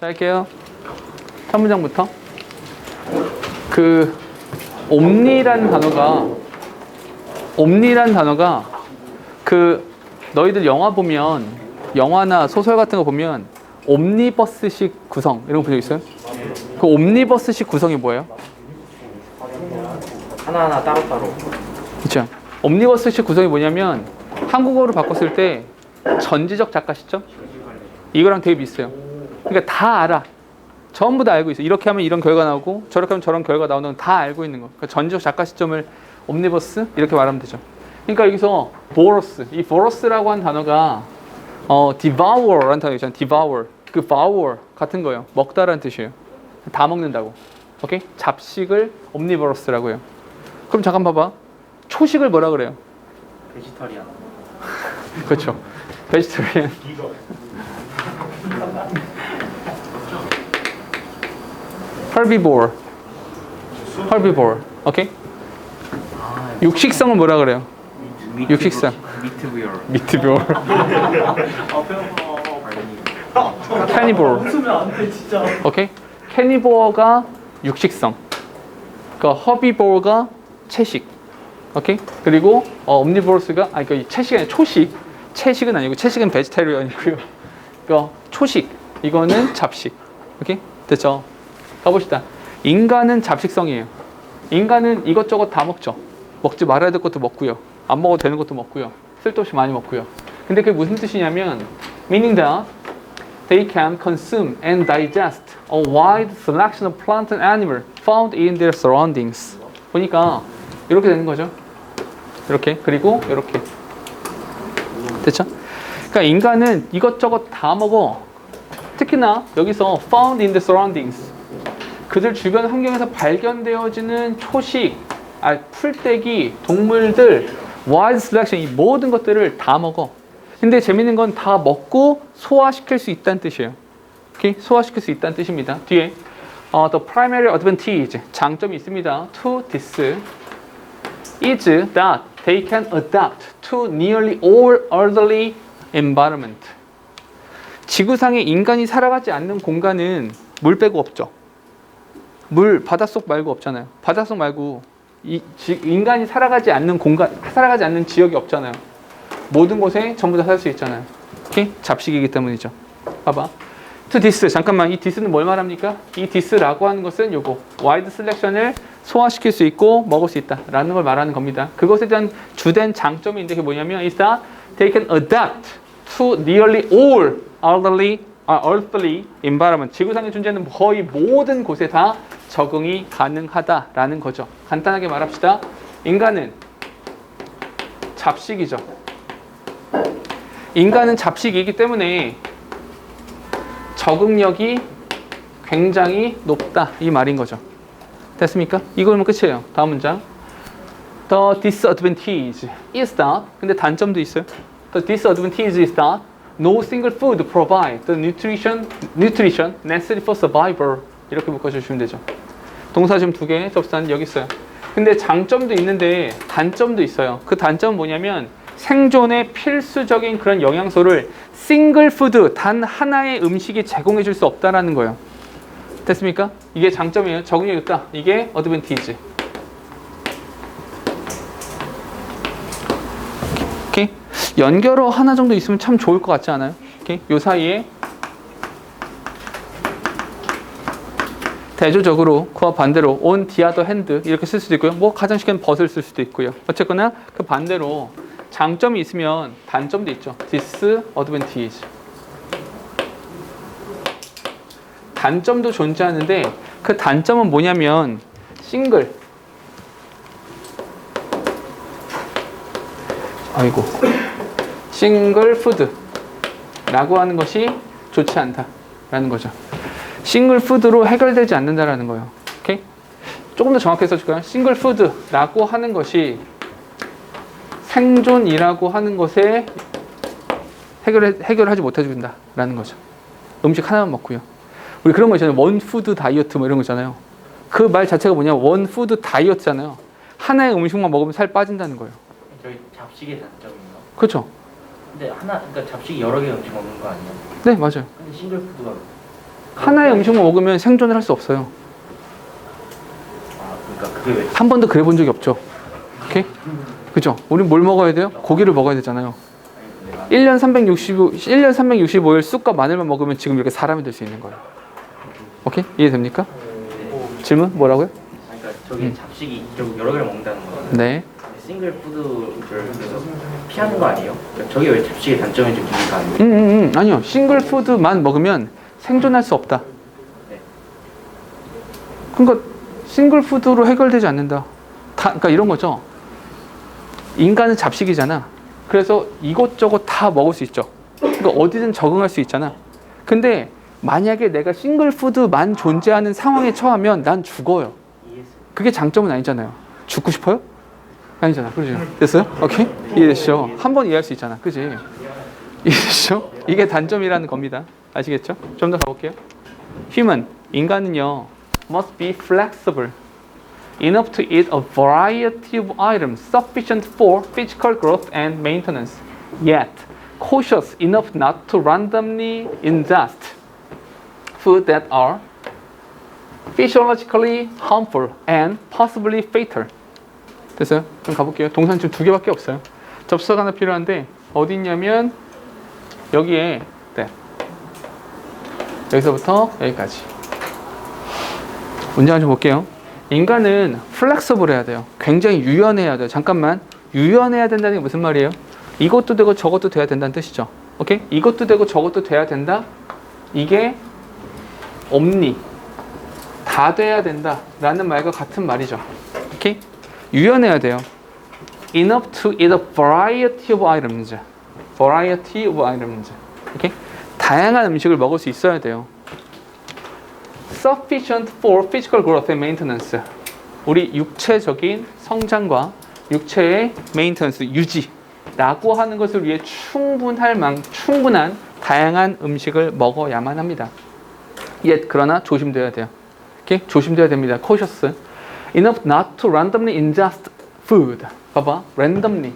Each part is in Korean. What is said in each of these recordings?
자, 할게요. 첫 문장부터. 그 옴니라는 단어가 그 너희들 영화 보면 영화나 소설 같은 거 보면 옴니버스식 구성 이런 거 본 적 있어요? 그 옴니버스식 구성이 뭐예요? 하나하나 따로따로. 그렇죠. 옴니버스식 구성이 뭐냐면 한국어로 바꿨을 때 전지적 작가 시점? 이거랑 되게 비슷해요. 그러니까 다 알아. 전부 다 알고 있어. 이렇게 하면 이런 결과 나오고 저렇게 하면 저런 결과 나오는 건 다 알고 있는 거. 그러니까 전지적 작가 시점을 옴니버스 이렇게 말하면 되죠. 그러니까 여기서 보러스, 이 보러스라고 한 단어가 devour라는 단어 있잖아요. devour. 그 vowel 같은 거예요. 먹다라는 뜻이에요. 다 먹는다고. 오케이? 잡식을 옴니버러스라고 해요. 그럼 잠깐 봐봐. 초식을 뭐라 그래요? 베지터리안. 그렇죠. 베지터리안. herbivore. 오케이? 육식성을 뭐라 그래요? 육식성. 미트비어. carnivore. 오케이? carnivore가 육식성. 그러니까 herbivore가 채식. 오케이? 그리고 omnivorous가 그 채식이 아니라 초식. 채식은 아니고 채식은 vegetarian이고요. 그러니까 초식. 이거는 잡식. 오케이? 됐죠? 가봅시다. 인간은 잡식성이에요. 인간은 이것저것 다 먹죠. 먹지 말아야 될 것도 먹고요. 안 먹어도 되는 것도 먹고요. 쓸데없이 많이 먹고요. 근데 그게 무슨 뜻이냐면 meaning that they can consume and digest a wide selection of plant and animal found in their surroundings. 보니까 이렇게 되는 거죠. 이렇게 그리고 이렇게 됐죠? 그러니까 인간은 이것저것 다 먹어. 특히나 여기서 found in the surroundings 그들 주변 환경에서 발견되어지는 초식, 풀떼기, 동물들, wide selection 이 모든 것들을 다 먹어. 근데 재밌는 건 다 먹고 소화시킬 수 있다는 뜻이에요. 오케이? 소화시킬 수 있다는 뜻입니다. 뒤에 the primary advantage 장점이 있습니다. to this is that they can adapt to nearly all earthly environment. 지구상에 인간이 살아가지 않는 공간은 물 빼고 없죠. 물 바닷속 말고 없잖아요. 바닷속 말고 인간이 살아가지 않는 공간, 살아가지 않는 지역이 없잖아요. 모든 곳에 전부 다 살 수 있잖아요. 오케이? 잡식이기 때문이죠. 봐봐. to this 잠깐만 이 this는 뭘 말합니까? 이 this라고 하는 것은 요거 wide selection을 소화시킬 수 있고 먹을 수 있다라는 걸 말하는 겁니다. 그것에 대한 주된 장점인데 그게 뭐냐면 is that they can adapt to nearly all earthly environment. 지구상에 존재하는 거의 모든 곳에 다 적응이 가능하다라는 거죠. 간단하게 말합시다. 인간은 잡식이죠. 인간은 잡식이기 때문에 적응력이 굉장히 높다 이 말인 거죠. 됐습니까? 이거면 끝이에요. 다음 문장. The disadvantage is that 근데 단점도 있어요. The disadvantage is that no single food provide the nutrition necessary for survival. 이렇게 묶어주시면 되죠. 동사 지금 2개, 접수단 여기 있어요. 근데 장점도 있는데 단점도 있어요. 그 단점은 뭐냐면 생존에 필수적인 그런 영양소를 싱글 푸드, 단 하나의 음식이 제공해 줄 수 없다라는 거예요. 됐습니까? 이게 장점이에요. 적응력이 있다. 이게 어드밴티지. 오케이? 연결어 하나 정도 있으면 참 좋을 것 같지 않아요? 오케이? 요 사이에 대조적으로 그와 반대로 on the other hand 이렇게 쓸 수도 있고요. 뭐 가장 쉽게는 but을 쓸 수도 있고요. 어쨌거나 그 반대로 장점이 있으면 단점도 있죠. disadvantage. 단점도 존재하는데 그 단점은 뭐냐면 싱글. 싱글 푸드라고 하는 것이 좋지 않다라는 거죠. 싱글 푸드로 해결되지 않는다라는 거예요. 오케이? 조금 더 정확하게 써줄까요? 싱글 푸드라고 하는 것이 생존이라고 하는 것에 해결하지 못해준다라는 거죠. 음식 하나만 먹고요. 우리 그런 거 있잖아요. 원 푸드 다이어트 뭐 이런 거 있잖아요. 그 말 자체가 뭐냐? 원 푸드 다이어트잖아요. 하나의 음식만 먹으면 살 빠진다는 거예요. 저희 잡식의 단점인가? 그렇죠. 근데 그러니까 잡식이 여러 개 음식 먹는 거 아니야? 네, 맞아요. 근데 싱글 푸드가 하나의 음식만 먹으면 생존을 할 수 없어요. 아, 그러니까 그게 왜 한 번도 그래 본 적이 없죠. 오케이? 그죠? 우리 뭘 먹어야 돼요? 고기를 먹어야 되잖아요. 1년 365일 쑥과 마늘만 먹으면 지금 이렇게 사람이 될 수 있는 거예요. 오케이? 이해됩니까? 질문 뭐라고요? 그러니까 저기 잡식이 좀 여러 개를 먹는다는 거예요. 네. 싱글 푸드를 그래서 피하는 거 아니에요? 그러니까 저게 왜 잡식의 단점인지 이해가 안 돼요. 아니요. 싱글 푸드만 먹으면 생존할 수 없다. 네. 그러니까 싱글 푸드로 해결되지 않는다. 그러니까 이런 거죠. 인간은 잡식이잖아. 그래서 이것저것 다 먹을 수 있죠. 그러니까 어디든 적응할 수 있잖아. 근데 만약에 내가 싱글 푸드만 존재하는 상황에 처하면 난 죽어요. 이해했어요. 그게 장점은 아니잖아요. 죽고 싶어요? 아니잖아. 그러죠. 됐어요? 오케이? 이해되시죠? 한 번 이해할 수 있잖아. 그지? 이해되시죠? 이게 단점이라는 겁니다. 아시겠죠? 좀 더 가볼게요. Human, 인간은요, must be flexible enough to eat a variety of items sufficient for physical growth and maintenance, yet cautious enough not to randomly ingest food that are physiologically harmful and possibly fatal. 됐어요? 좀 가볼게요. 동사는 지금 2개밖에 없어요. 접속 하나 필요한데 어디 있냐면 여기에 네. 여기서부터 여기까지. 문장을 좀 볼게요. 인간은 플렉서블 해야 돼요. 굉장히 유연해야 돼요. 잠깐만. 유연해야 된다는 게 무슨 말이에요? 이것도 되고 저것도 돼야 된다는 뜻이죠. 오케이? 이것도 되고 저것도 돼야 된다. 이게 옴니. 다 돼야 된다. 라는 말과 같은 말이죠. 오케이? 유연해야 돼요. Enough to eat a variety of items. Variety of items. 오케이? 다양한 음식을 먹을 수 있어야 돼요. Sufficient for physical growth and maintenance. 우리 육체적인 성장과 육체의 maintenance, 유지라고 하는 것을 위해 충분한 다양한 음식을 먹어야만 합니다. 그러나 조심돼야 돼요. 오케이? 조심돼야 됩니다. cautious. Enough not to randomly ingest food. 봐봐. randomly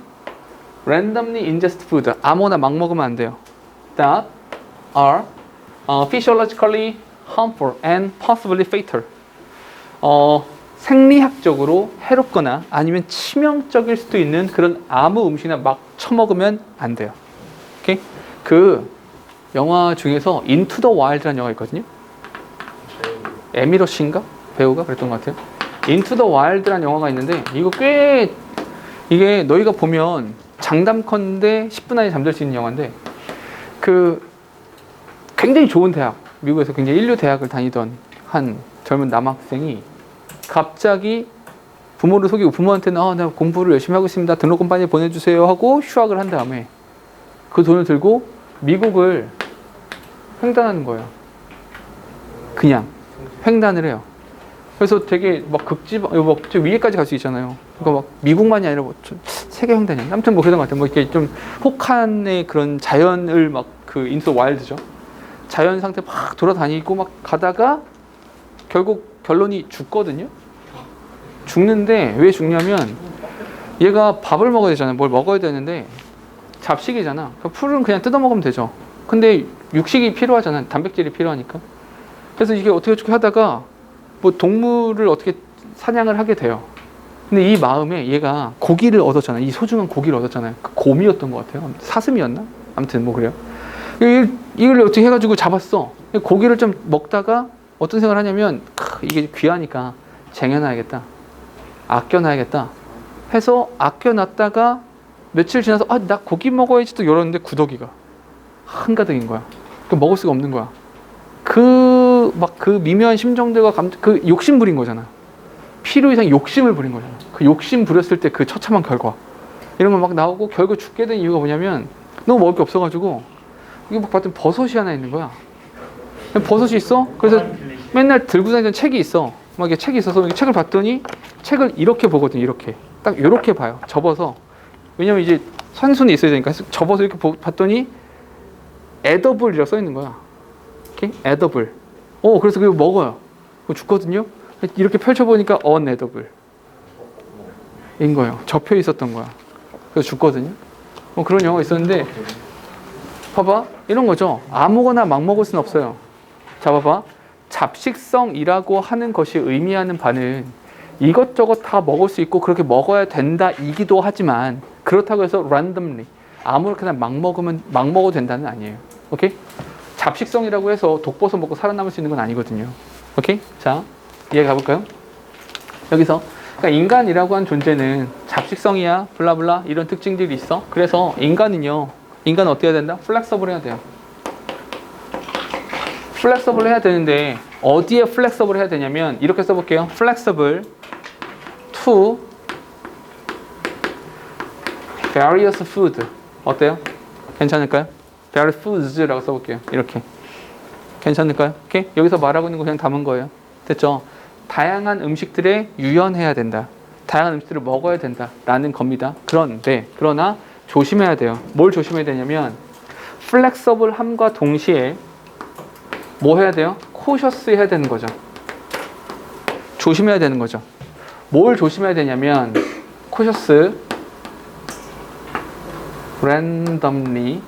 ingest food. 아무나 막 먹으면 안 돼요. That are physiologically harmful and possibly fatal. 생리학적으로 해롭거나 아니면 치명적일 수도 있는 그런 아무 음식이나 막 처먹으면 안 돼요. 오케이? 그 영화 중에서 Into the Wild라는 영화 있거든요. 에미러 씨인가? 배우가 그랬던 것 같아요. Into the Wild라는 영화가 있는데 이거 이게 너희가 보면 장담컨대 10분 안에 잠들 수 있는 영화인데 그 굉장히 좋은 대학, 미국에서 굉장히 인류 대학을 다니던 한 젊은 남학생이 갑자기 부모를 속이고 부모한테는 내가 공부를 열심히 하고 있습니다. 등록금 빨리 보내주세요 하고 휴학을 한 다음에 그 돈을 들고 미국을 횡단하는 거예요. 그냥 횡단을 해요. 그래서 되게 막 저 위에까지 갈 수 있잖아요. 그러니까 막 미국만이 아니라 세계 횡단이야. 아무튼 뭐 그런 것 같아요. 뭐 이렇게 좀 혹한의 그런 자연을 인투 와일드죠. 자연 상태 막 돌아다니고 막 가다가 결국 결론이 죽거든요. 죽는데 왜 죽냐면 얘가 밥을 먹어야 되잖아요. 뭘 먹어야 되는데 잡식이잖아. 그러니까 풀은 그냥 뜯어 먹으면 되죠. 근데 육식이 필요하잖아. 단백질이 필요하니까. 그래서 이게 어떻게 하다가 뭐 동물을 어떻게 사냥을 하게 돼요. 근데 이 마음에 얘가 고기를 얻었잖아요. 이 소중한 고기를 얻었잖아요. 그 곰이었던 것 같아요. 사슴이었나? 아무튼 뭐 그래요. 이걸 어떻게 해가지고 잡았어. 고기를 좀 먹다가 어떤 생각을 하냐면 이게 귀하니까 쟁여놔야겠다. 아껴놔야겠다. 해서 아껴놨다가 며칠 지나서 나 고기 먹어야지 또 열었는데 구더기가 한가득인 거야. 먹을 수가 없는 거야. 그 미묘한 심정들과 그 욕심 부린 거잖아. 필요 이상 욕심을 부린 거잖아. 그 욕심 부렸을 때 그 처참한 결과 이런 거 막 나오고 결국 죽게 된 이유가 뭐냐면 너무 먹을 게 없어가지고 이게 막 봤더니 버섯이 하나 있는 거야. 버섯이 있어. 그래서 맨날 들고 다니던 책이 있어. 막 이게 책이 있어서 책을 봤더니 책을 이렇게 보거든요. 이렇게 딱 이렇게 봐요. 접어서. 왜냐면 이제 선순이 있어야 되니까 접어서 이렇게 봤더니 에더블이라고 써 있는 거야. 오케이? 에더블. 그래서 그거 먹어요. 그거 죽거든요. 이렇게 펼쳐보니까 unedible 인 거예요. 접혀 있었던 거야. 그래서 죽거든요. 그런 영화가 있었는데 봐봐. 이런 거죠. 아무거나 막 먹을 수는 없어요. 자, 봐봐. 잡식성이라고 하는 것이 의미하는 바는 이것저것 다 먹을 수 있고 그렇게 먹어야 된다 이기도 하지만 그렇다고 해서 randomly 아무렇게나 막 먹어도 된다는 아니에요. 오케이? 잡식성이라고 해서 독버섯 먹고 살아남을 수 있는 건 아니거든요. 오케이? 자, 이해 가볼까요? 여기서 그러니까 인간이라고 한 존재는 잡식성이야 블라블라 이런 특징들이 있어. 그래서 인간은 어떻게 해야 된다? 플렉서블 해야 돼요. 플렉서블 해야 되는데 어디에 플렉서블 해야 되냐면 이렇게 써볼게요. 플렉서블 to various food 어때요? 괜찮을까요? various foods라고 써볼게요. 이렇게 괜찮을까요? 오케이? 여기서 말하고 있는 거 그냥 담은 거예요. 됐죠? 다양한 음식들에 유연해야 된다. 다양한 음식들을 먹어야 된다 라는 겁니다. 그러나 조심해야 돼요. 뭘 조심해야 되냐면 플렉서블함과 동시에 뭐 해야 돼요? 코셔스 해야 되는 거죠. 조심해야 되는 거죠. 뭘 조심해야 되냐면 코셔스 randomly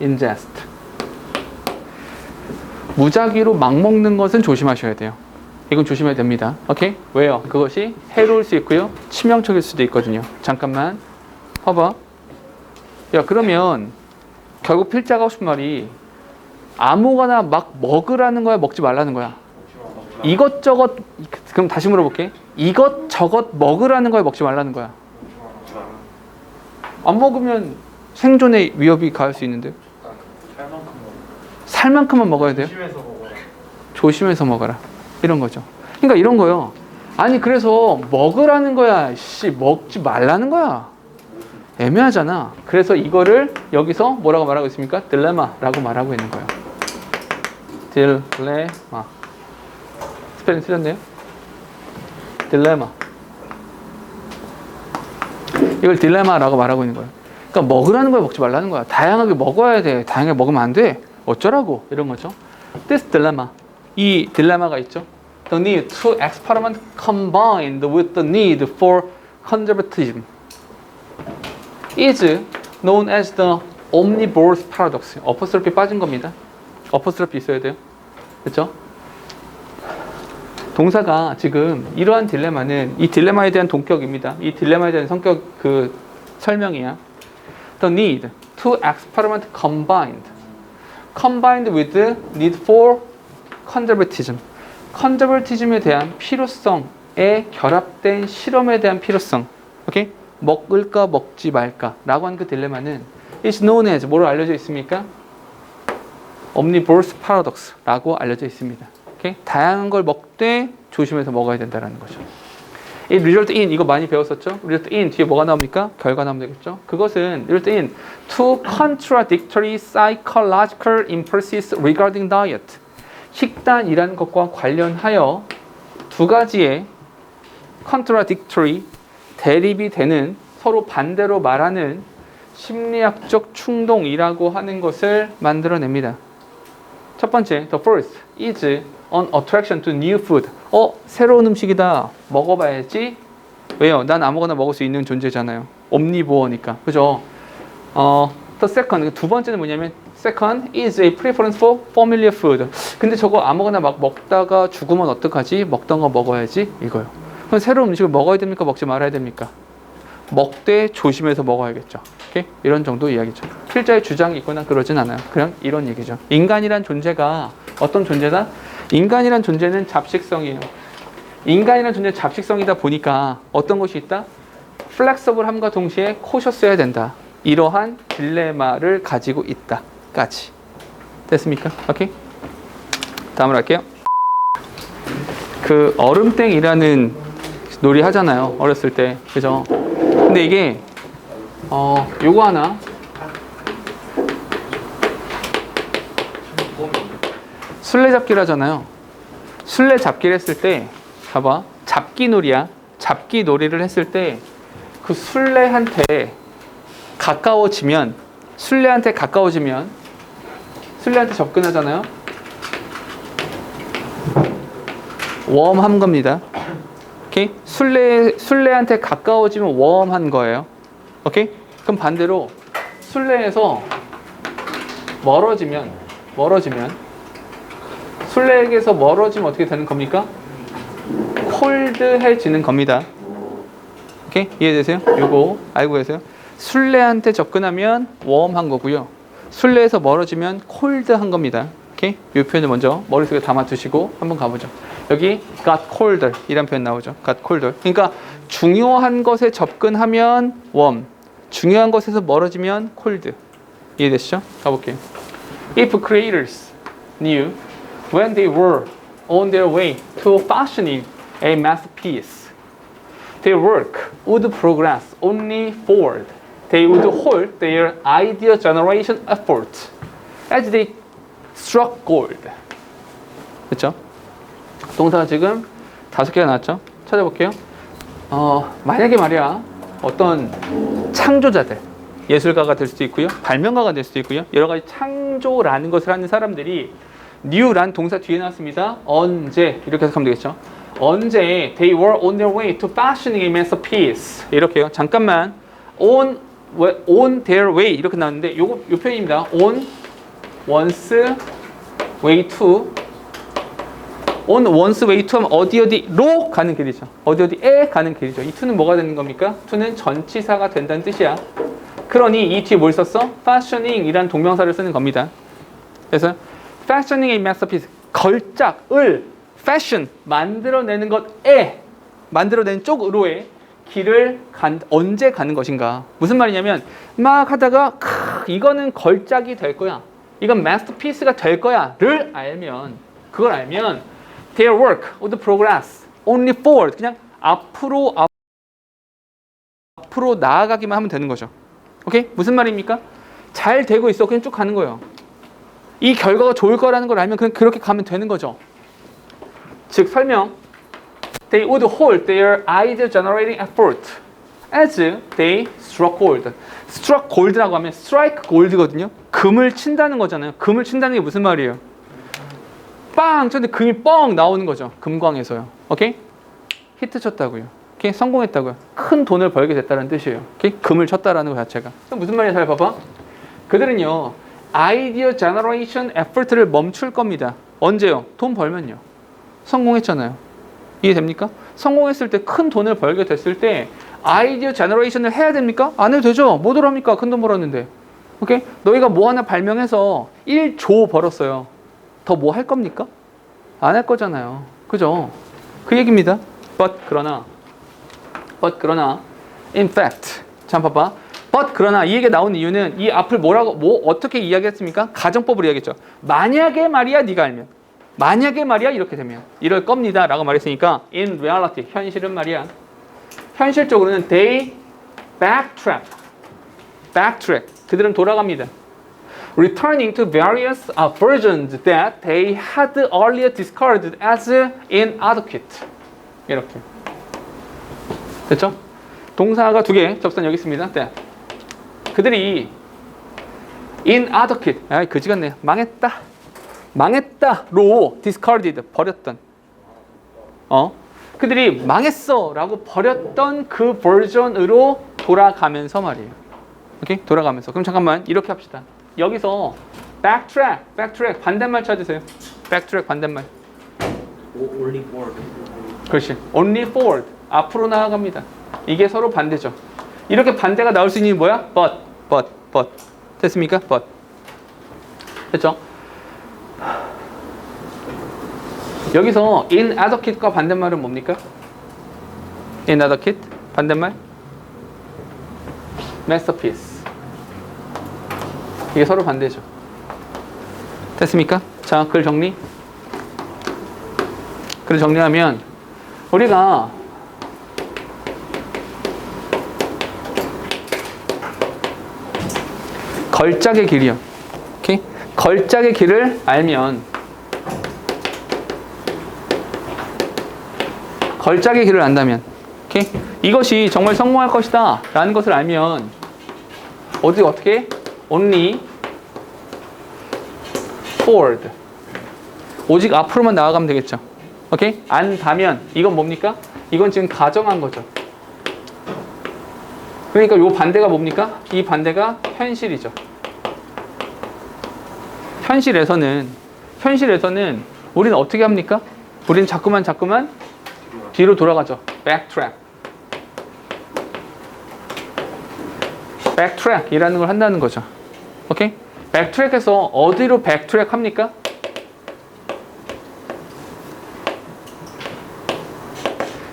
ingest 무작위로 막 먹는 것은 조심하셔야 돼요. 이건 조심해야 됩니다. 오케이? 왜요? 그것이 해로울 수 있고요. 치명적일 수도 있거든요. 잠깐만 봐봐. 야, 그러면 결국 필자가 하고 싶은 말이 아무거나 막 먹으라는 거야, 먹지 말라는 거야? 이것저것, 그럼 다시 물어볼게. 이것저것 먹으라는 거야, 먹지 말라는 거야? 안 먹으면 생존의 위협이 가할 수 있는데. 살 만큼만 먹어야 돼요? 조심해서 먹어라. 이런 거죠. 그러니까 이런 거요. 아니, 그래서 먹으라는 거야, 먹지 말라는 거야. 애매하잖아. 그래서 이거를 여기서 뭐라고 말하고 있습니까? 딜레마라고 말하고 있는 거예요. 딜레마. 스펠링 틀렸네요. 딜레마. 이걸 딜레마라고 말하고 있는 거예요. 그러니까 먹으라는 거야, 먹지 말라는 거야. 다양하게 먹어야 돼. 다양하게 먹으면 안 돼. 어쩌라고 이런 거죠. This dilemma. 이 딜레마가 있죠. The need to experiment combined with the need for conservatism is known as the omnivore's paradox. 어퍼스트로피 빠진 겁니다. 어퍼스트로피 있어야 돼요. 그렇죠? 동사가 지금 이러한 딜레마는 이 딜레마에 대한 동격입니다. 이 딜레마에 대한 성격 설명이야. The need to experiment combined with the need for conservatism. 컨저버티즘에 대한 필요성에 결합된 실험에 대한 필요성. 오케이? 먹을까 먹지 말까 라고 하는 그 딜레마는 is known as 뭐로 알려져 있습니까? omnivore's paradox 라고 알려져 있습니다. 오케이? 다양한 걸 먹되 조심해서 먹어야 된다는 거죠. 이 result in 이거 많이 배웠었죠? result in 뒤에 뭐가 나옵니까? 결과 나오면 되겠죠? 그것은 result in two contradictory psychological impulses regarding diet. 식단이라는 것과 관련하여 두 가지의 contradictory 대립이 되는 서로 반대로 말하는 심리학적 충동이라고 하는 것을 만들어냅니다. 첫 번째, the first is an attraction to new food. 새로운 음식이다. 먹어봐야지. 왜요? 난 아무거나 먹을 수 있는 존재잖아요. 옴니보어니까. 그죠? The second, 두 번째는 뭐냐면 second is a preference for familiar food. 근데 저거 아무거나 막 먹다가 죽으면 어떡하지? 먹던 거 먹어야지. 이거요. 그럼 새로운 음식을 먹어야 됩니까? 먹지 말아야 됩니까? 먹되 조심해서 먹어야겠죠. 오케이? 이런 정도 이야기죠. 필자의 주장이 있거나 그러진 않아요. 그냥 이런 얘기죠. 인간이란 존재가 어떤 존재다? 인간이란 존재는 잡식성이에요. 인간이란 존재는 잡식성이다 보니까 어떤 것이 있다? 플렉서블함과 동시에 코셔스해야 된다. 이러한 딜레마를 가지고 있다까지. 됐습니까? 오케이? 다음으로 할게요. 그 얼음땡이라는 놀이 하잖아요. 어렸을 때. 그죠? 근데 이게 요거 하나 술래잡기를 하잖아요. 술래잡기를 했을 때 봐봐. 잡기놀이야. 잡기놀이를 했을 때 그 술래한테 술래한테 접근하잖아요. 웜한 겁니다. 오케이? 술래한테 가까워지면 웜한 거예요. 오케이? 그럼 반대로 술래에서 멀어지면 술래에게서 멀어지면 어떻게 되는 겁니까? 콜드해지는 겁니다. 오케이? 이해되세요? 요거 알고 계세요? 술래한테 접근하면 웜한 거고요. 술래에서 멀어지면 콜드한 겁니다. 오케이? 이 표현을 먼저 머릿속에 담아두시고 한번 가보죠. 여기 got colder 이란 표현 나오죠. got colder. 그러니까 중요한 것에 접근하면 warm, 중요한 것에서 멀어지면 cold. 이해되시죠? 가볼게요. If creators knew when they were on their way to fashioning a masterpiece, their work would progress only forward. They would hold their idea generation effort as they struck gold. 그렇죠? 동사가 지금 5개가 나왔죠? 찾아볼게요. 만약에 말이야 어떤 창조자들, 예술가가 될 수도 있고요, 발명가가 될 수도 있고요, 여러 가지 창조라는 것을 하는 사람들이 new란 동사 뒤에 나왔습니다. 언제 이렇게 해석하면 되겠죠? 언제 they were on their way to fashioning a masterpiece 이렇게요. 잠깐만 on their way 이렇게 나왔는데 요 표현입니다. on one's way to on one's way to 하면 어디로 가는 길이죠. 어디에 가는 길이죠. 이 to는 뭐가 되는 겁니까? to는 전치사가 된다는 뜻이야. 그러니 이 뒤에 뭘 썼어? fashioning 이란 동명사를 쓰는 겁니다. 그래서 fashioning a masterpiece 걸작을 fashion 만들어내는 것에 만들어내는 쪽으로의 길을 언제 가는 것인가. 무슨 말이냐면 막 하다가 이거는 걸작이 될 거야, 이건 마스터피스가 될 거야를 알면, 그걸 알면 their work would progress only forward, 그냥 앞으로 나아가기만 하면 되는 거죠. 오케이? 무슨 말입니까? 잘 되고 있어, 그냥 쭉 가는 거예요. 이 결과가 좋을 거라는 걸 알면 그냥 그렇게 가면 되는 거죠. 즉 설명, they would hold their idea generating effort as they struck gold. struck gold라고 하면 strike gold거든요. 금을 친다는 거잖아요. 금을 친다는 게 무슨 말이에요? 빵 쳤는데 금이 뻥 나오는 거죠. 금광에서요. 오케이? 히트 쳤다고요. 오케이? 성공했다고요. 큰 돈을 벌게 됐다는 뜻이에요. 오케이? 금을 쳤다라는 것 자체가. 무슨 말이야? 잘 봐봐. 그들은요 아이디어 제너레이션 에포트를 멈출 겁니다. 언제요? 돈 벌면요. 성공했잖아요. 이해됩니까? 성공했을 때, 큰 돈을 벌게 됐을 때 아이디어 제너레이션을 해야 됩니까? 안 해도 되죠. 뭐들 합니까? 큰 돈 벌었는데. 오케이? 너희가 뭐 하나 발명해서 1조 벌었어요. 더 뭐 할 겁니까? 안 할 거잖아요. 그죠? 그 얘기입니다. 그러나 in fact, 참 봐봐. 그러나 이 얘기가 나온 이유는 이 앞을 어떻게 이야기했습니까? 가정법으로 이야기했죠. 만약에 말이야 네가 알면, 만약에 말이야 이렇게 되면 이럴 겁니다 라고 말했으니까 in reality, 현실은 말이야, 현실적으로는 they backtrack, 그들은 돌아갑니다. returning to various versions that they had earlier discarded as inadequate. 이렇게 됐죠? 동사가 2개, 접선 여기 있습니다. 네. 그들이 inadequate, 그지 같네, 망했다로 discarded, 버렸던, 그들이 망했어 라고 버렸던 그 버전으로 돌아가면서 말이에요. 오케이? 돌아가면서. 그럼 잠깐만 이렇게 합시다. 여기서 backtrack 반대말 찾으세요. backtrack 반대말. only forward. 그렇지. only forward, 앞으로 나아갑니다. 이게 서로 반대죠. 이렇게 반대가 나올 수 있는 게 뭐야? but. 됐습니까? but. 됐죠? 여기서 inadequate과 반대말은 뭡니까? inadequate 반대말? masterpiece. 이게 서로 반대죠. 됐습니까? 자, 글 정리. 글 정리하면 우리가 걸작의 길이요. 오케이? 걸작의 길을 알면, 걸작의 길을 안다면, 오케이? 이것이 정말 성공할 것이다 라는 것을 알면 어떻게? only forward, 오직 앞으로만 나아가면 되겠죠. 오케이? 안다면 이건 뭡니까? 이건 지금 가정한 거죠. 그러니까 이 반대가 뭡니까? 이 반대가 현실이죠. 현실에서는 우리는 어떻게 합니까? 우리는 자꾸만 뒤로 돌아가죠. backtrack. backtrack이라는 걸 한다는 거죠. 오케이? backtrack에서 어디로 backtrack 합니까?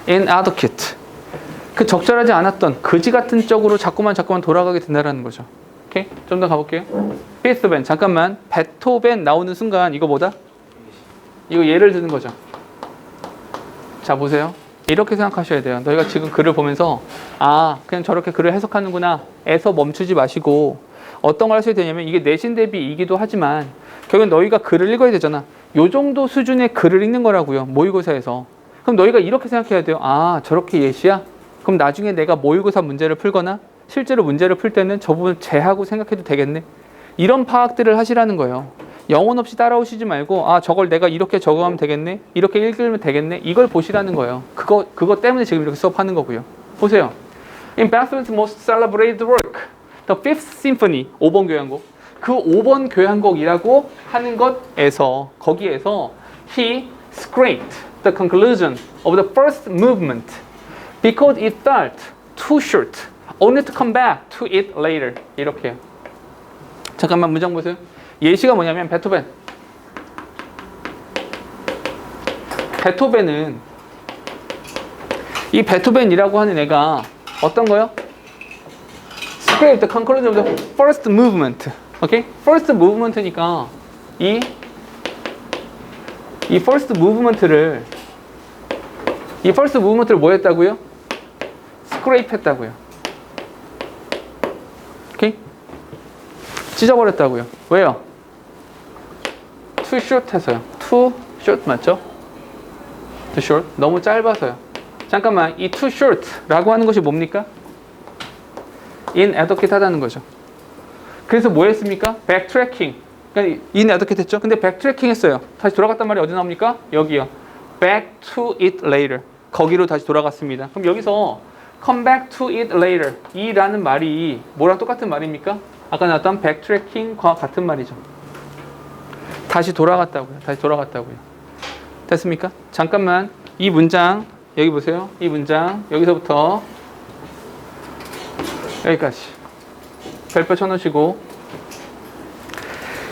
inadequate. 그 적절하지 않았던 그지 같은 쪽으로 자꾸만 돌아가게 된다는 거죠. 오케이? 좀 더 가볼게요. 베토벤. 잠깐만. 베토벤 나오는 순간 이거 뭐다? 이거 예를 드는 거죠. 자, 보세요. 이렇게 생각하셔야 돼요. 너희가 지금 글을 보면서 아, 그냥 저렇게 글을 해석하는구나 에서 멈추지 마시고 어떤 걸 하셔야 되냐면 이게 내신 대비이기도 하지만 결국엔 너희가 글을 읽어야 되잖아. 요 정도 수준의 글을 읽는 거라고요. 모의고사에서. 그럼 너희가 이렇게 생각해야 돼요. 아, 저렇게 예시야? 그럼 나중에 내가 모의고사 문제를 풀거나 실제로 문제를 풀 때는 저 부분 제하고 생각해도 되겠네. 이런 파악들을 하시라는 거예요. 영혼 없이 따라오시지 말고 아, 저걸 내가 이렇게 적용하면 되겠네, 이렇게 읽으면 되겠네, 이걸 보시라는 거예요. 그거 때문에 지금 이렇게 수업하는 거고요. 보세요. In Beethoven's most celebrated work, The Fifth Symphony, 5번 교향곡. 그 5번 교향곡이라고 하는 것에서 거기에서 he scraped the conclusion of the first movement because it felt too short, only to come back to it later. 이렇게요. 잠깐만 문장 보세요. 예시가 뭐냐면 베토벤은 이 베토벤이라고 하는 애가 어떤 거요? Scrape the conclusion of the first movement. 오케이? First movement니까 이 first movement를 뭐 했다고요? Scrape 했다고요. 오케이? 찢어버렸다고요. 왜요? Too short 해서요. Too short 맞죠? Too short. 너무 짧아서요. 잠깐만, 이 too short라고 하는 것이 뭡니까? inadequate 하다는 거죠. 그래서 뭐 했습니까? backtracking. 그러니까 inadequate 했죠? 근데 backtracking 했어요. 다시 돌아갔단 말이 어디 나옵니까? 여기요. back to it later. 거기로 다시 돌아갔습니다. 그럼 여기서 come back to it later. 이라는 말이 뭐랑 똑같은 말입니까? 아까 나왔던 backtracking과 같은 말이죠. 다시 돌아갔다고요. 됐습니까? 잠깐만. 이 문장 여기 보세요. 이 문장 여기서부터 여기까지 별표 쳐놓으시고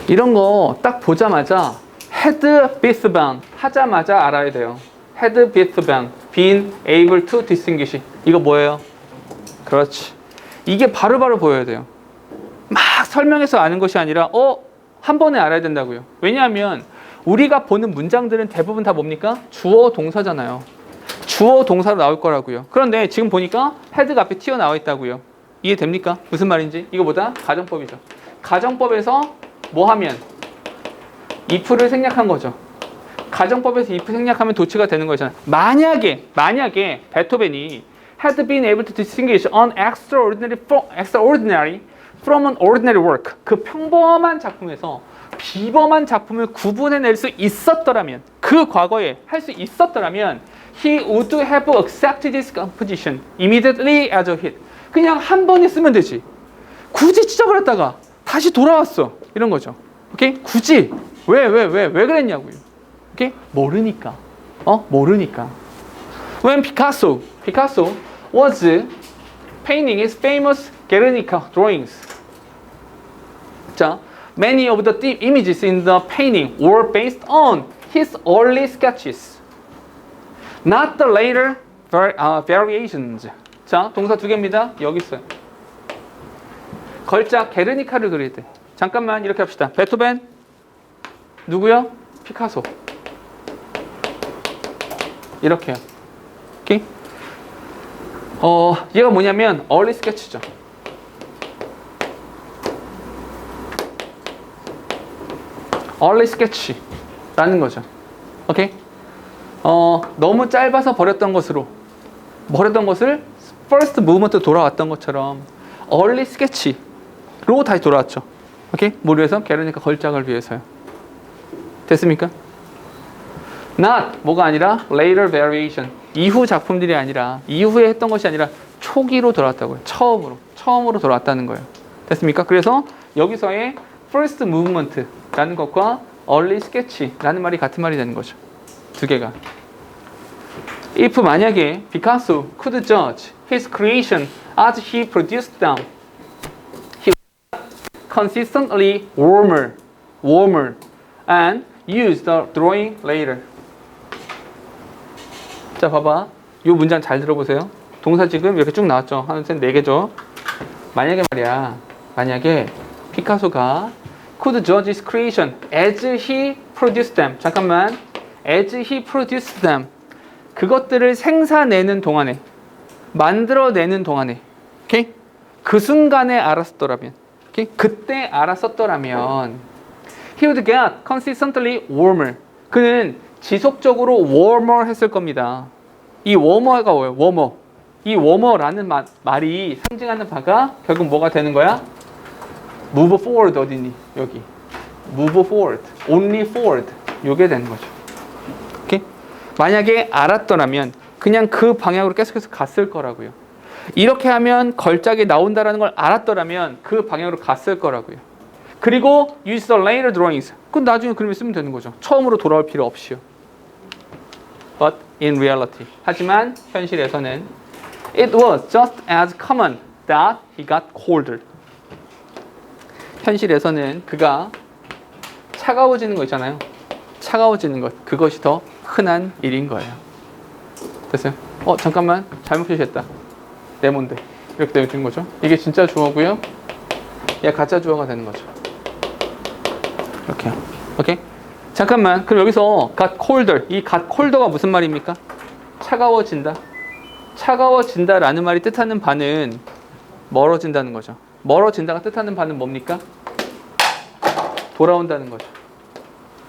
이런 거 딱 보자마자 had been 하자마자 알아야 돼요. had been able to distinguish. 이거 뭐예요? 그렇지. 이게 바로바로 보여야 돼요. 막 설명해서 아는 것이 아니라 한 번에 알아야 된다고요. 왜냐하면 우리가 보는 문장들은 대부분 다 뭡니까? 주어 동사잖아요. 주어 동사로 나올 거라고요. 그런데 지금 보니까 헤드가 앞에 튀어나와 있다고요. 이해됩니까? 무슨 말인지? 이거보다 가정법이죠. 가정법에서 뭐 하면? if를 생략한 거죠. 가정법에서 if 생략하면 도치가 되는 거잖아요. 만약에 베토벤이 had been able to distinguish an extraordinary from an ordinary work, 그 평범한 작품에서 비범한 작품을 구분해낼 수 있었더라면, 그 과거에 할 수 있었더라면 he would have accepted this composition immediately as a hit. 그냥 한 번에 쓰면 되지. 굳이 찢어버렸다가 다시 돌아왔어. 이런 거죠. 오케이? 굳이 왜 그랬냐고요. 오케이? 모르니까. 모르니까. When Picasso was painting his famous Guernica drawings. 자, many of the images in the painting were based on his early sketches, not the later variations. 자, 동사 두 개입니다. 여기 있어요. 걸작 게르니카를 그릴 때. 잠깐만 이렇게 합시다. 베토벤 누구요? 피카소. 이렇게요. 오케이? 얘가 뭐냐면 early sketch죠. early sketch라는 거죠. 오케이? 너무 짧아서 버렸던 것을 first movement로 돌아왔던 것처럼 early sketch로 다시 돌아왔죠. 오케이? 뭘 위해서? 게르니카 걸작을 위해서요. 됐습니까? Not 뭐가 아니라 later variation. 이후 작품들이 아니라 이후에 했던 것이 아니라 초기로 돌아왔다고요. 처음으로 돌아왔다는 거예요. 됐습니까? 그래서 여기서의 first movement라는 것과 early sketch라는 말이 같은 말이 되는 거죠. 두 개가. If 만약에 Picasso could judge his creation as he produced them, he would consistently warmer, and use the drawing later. 자, 봐봐. 이 문장 잘 들어보세요. 동사 지금 이렇게 쭉 나왔죠. 하나, 셋, 네 개죠. 만약에 말이야. 만약에 피카소가 could judge his creation as he produced them. 잠깐만. as he produced them. 그것들을 생사내는 동안에, 만들어내는 동안에, 오케이? 그 순간에 알았었더라면, 오케이? 그때 알았었더라면, he would get consistently warmer. 그는 지속적으로 warmer 했을 겁니다. 이 warmer가 뭐예요? warmer. 이 warmer라는 말이 상징하는 바가 결국 뭐가 되는 거야? move forward 어디니? 여기. move forward. only forward. 요게 되는 거죠. 오케이? 만약에 알았더라면 그냥 그 방향으로 계속해서 갔을 거라고요. 이렇게 하면 걸작이 나온다라는 걸 알았더라면 그 방향으로 갔을 거라고요. 그리고 use the later drawings. 그건 나중에 그림을 쓰면 되는 거죠. 처음으로 돌아올 필요 없이요. But in reality. 하지만 현실에서는 it was just as common that he got colder. 현실에서는 그가 차가워지는 거 있잖아요. 차가워지는 것. 그것이 더 흔한 일인 거예요. 됐어요? 잠깐만. 잘못 표시했다. 네모인데. 이렇게 되는 거죠. 이게 진짜 주어고요. 얘 가짜 주어가 되는 거죠. 이렇게요. 오케이? 잠깐만. 그럼 여기서 got colder. 이 got colder가 무슨 말입니까? 차가워진다. 차가워진다라는 말이 뜻하는 바는 멀어진다는 거죠. 멀어진다가 뜻하는 바는 뭡니까? 돌아온다는 거죠.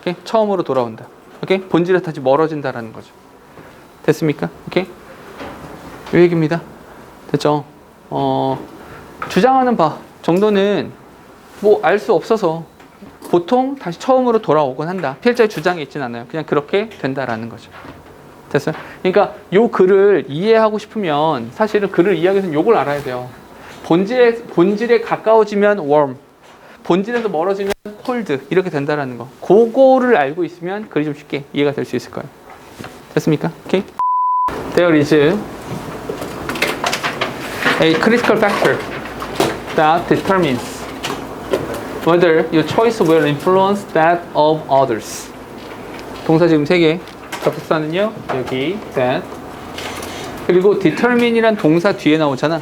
오케이? 처음으로 돌아온다. 오케이? 본질에 다시 멀어진다라는 거죠. 됐습니까? 오케이? 이 얘기입니다. 됐죠? 주장하는 바 정도는 뭐 알 수 없어서 보통 다시 처음으로 돌아오곤 한다. 필자의 주장이 있진 않아요. 그냥 그렇게 된다라는 거죠. 됐어요? 그러니까 요 글을 이해하고 싶으면 사실은 글을 이해하기 위해서는 요걸 알아야 돼요. 본질에 가까워지면 warm, 본질에서 멀어지면 cold 이렇게 된다라는 거. 그거를 알고 있으면 글이 좀 쉽게 이해가 될 수 있을 거예요. 됐습니까? 오케이? There is a critical factor that determines whether your choice will influence that of others. 동사 지금 3개. 접속사는요. 여기 that. 그리고 determine이란 동사 뒤에 나오잖아.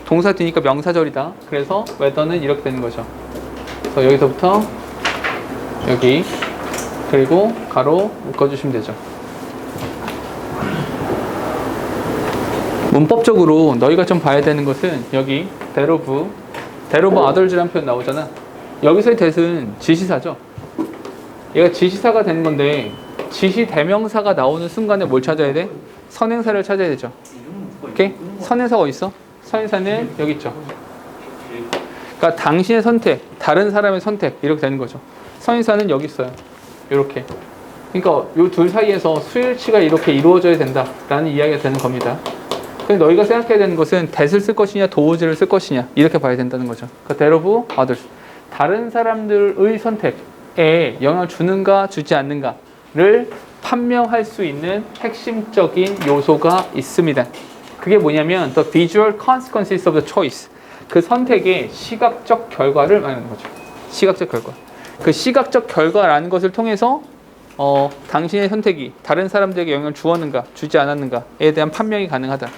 동사 뒤니까 명사절이다. 그래서 whether는 이렇게 되는 거죠. 그래서 여기서부터 여기 그리고 가로 묶어주시면 되죠. 문법적으로 너희가 좀 봐야 되는 것은 여기 that of others라는 표현 나오잖아. 여기서의 that은 지시사죠. 얘가 지시사가 되는 건데 지시 대명사가 나오는 순간에 뭘 찾아야 돼? 선행사를 찾아야 되죠. 오케이? 선행사가 어디 있어? 선행사는 여기 있죠. 그러니까 당신의 선택, 다른 사람의 선택 이렇게 되는 거죠. 선행사는 여기 있어요. 이렇게. 그러니까 이 둘 사이에서 수일치가 이렇게 이루어져야 된다라는 이야기가 되는 겁니다. 근데 너희가 생각해야 되는 것은 that을 쓸 것이냐 does를 쓸 것이냐 이렇게 봐야 된다는 거죠. 그러니까 that of others. 다른 사람들의 선택에 영향을 주는가 주지 않는가를 판명할 수 있는 핵심적인 요소가 있습니다. 그게 뭐냐면 the visual consequences of the choice. 그 선택의 시각적 결과를 말하는 거죠. 시각적 결과. 그 시각적 결과라는 것을 통해서 당신의 선택이 다른 사람들에게 영향을 주었는가 주지 않았는가에 대한 판명이 가능하다.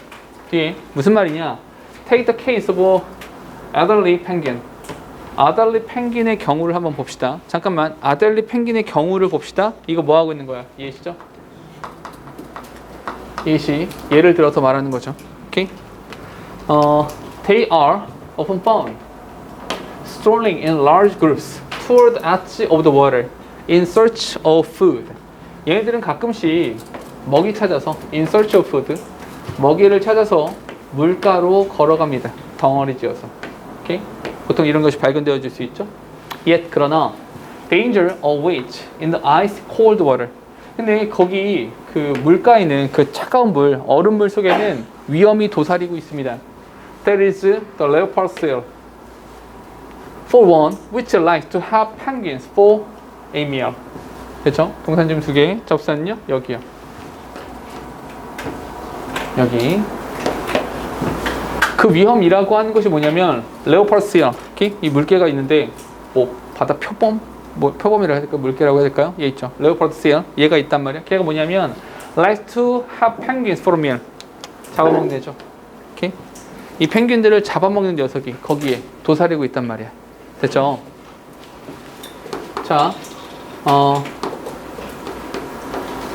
뒤에 무슨 말이냐? Take the case of Adderley penguin. 아달리 펭귄의 경우를 한번 봅시다. 잠깐만. 아달리 펭귄의 경우를 봅시다. 이거 뭐 하고 있는 거야? 이해시죠? 이해시. 예를 들어서 말하는 거죠. 오케이? They are often found strolling in large groups toward the edge of the water in search of food. 얘네들은 가끔씩 먹이 찾아서 in search of food 먹이를 찾아서 물가로 걸어갑니다. 덩어리 지어서. 오케이? 보통 이런 것이 발견되어질 수 있죠. Yet 그러나 danger awaits in the ice cold water. 근데 거기 그 물가에는 그 차가운 물, 얼음물 속에는 위험이 도사리고 있습니다. There is the leopard seal. For one which likes to have penguins for Ame요. 그렇죠? 동사님 두 개, 접수는요 여기요. 여기. 그 위험이라고 하는 것이 뭐냐면 레오파르스야. 이 물개가 있는데 뭐 바다 표범? 뭐 표범이라고 해야 될까요? 물개라고 해야 될까요? 얘 있죠. 레오파르스야. 얘가 있단 말이야. 걔가 뭐냐면 likes to have penguins for a meal. 잡아먹는 애죠. 오케이? 이 펭귄들을 잡아먹는 녀석이 거기에 도사리고 있단 말이야. 됐죠? 자,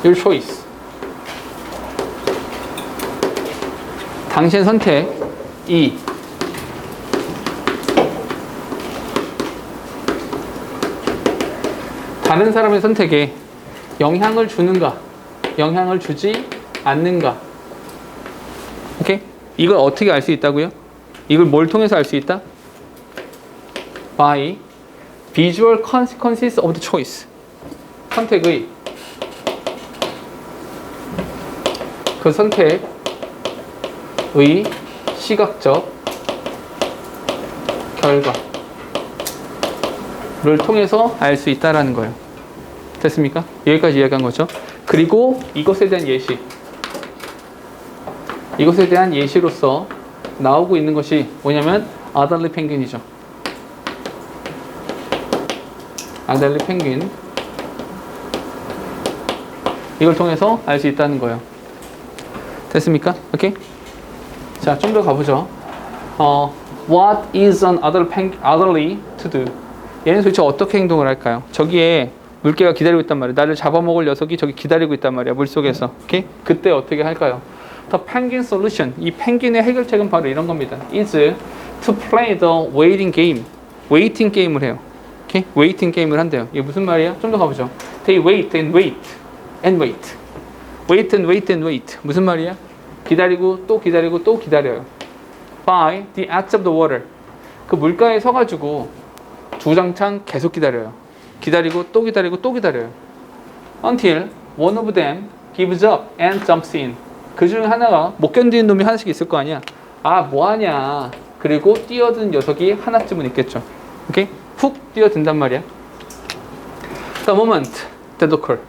your choice. 당신 선택 2. 다른 사람의 선택에 영향을 주는가, 영향을 주지 않는가. 오케이? 이걸 어떻게 알 수 있다고요? 이걸 뭘 통해서 알 수 있다? By visual consequences of the choice. 선택의 그 선택의 시각적 결과를 통해서 알 수 있다라는 거예요. 됐습니까? 여기까지 이야기한 거죠. 그리고 이것에 대한 예시. 이것에 대한 예시로서 나오고 있는 것이 뭐냐면 아달리 펭귄이죠. 아달리 펭귄. 이걸 통해서 알 수 있다는 거예요. 됐습니까? 오케이? 자, 좀 더 가보죠. What is an otherly to do? 얘는 도대체 어떻게 행동을 할까요? 저기에 물개가 기다리고 있단 말이야. 나를 잡아먹을 녀석이 저기 기다리고 있단 말이야. 물속에서. 오케이? 그때 어떻게 할까요? The penguin solution. 이 펭귄의 해결책은 바로 이런 겁니다. Is to play the waiting game. 웨이팅 게임을 해요. 오케이? 웨이팅 게임을 한대요. 이게 무슨 말이야? 좀 더 가보죠. They wait and wait and wait. Wait and wait and wait. 무슨 말이야? 기다리고 또 기다리고 또 기다려요. By the edge of the water. 그 물가에 서가지고 주장창 계속 기다려요. 기다리고 또 기다리고 또 기다려요. Until one of them gives up and jumps in. 그 중에 하나가 못 견디는 놈이 하나씩 있을 거 아니야. 아, 뭐하냐. 그리고 뛰어든 녀석이 하나쯤은 있겠죠. 오케이? 훅 뛰어든단 말이야. The moment that occur.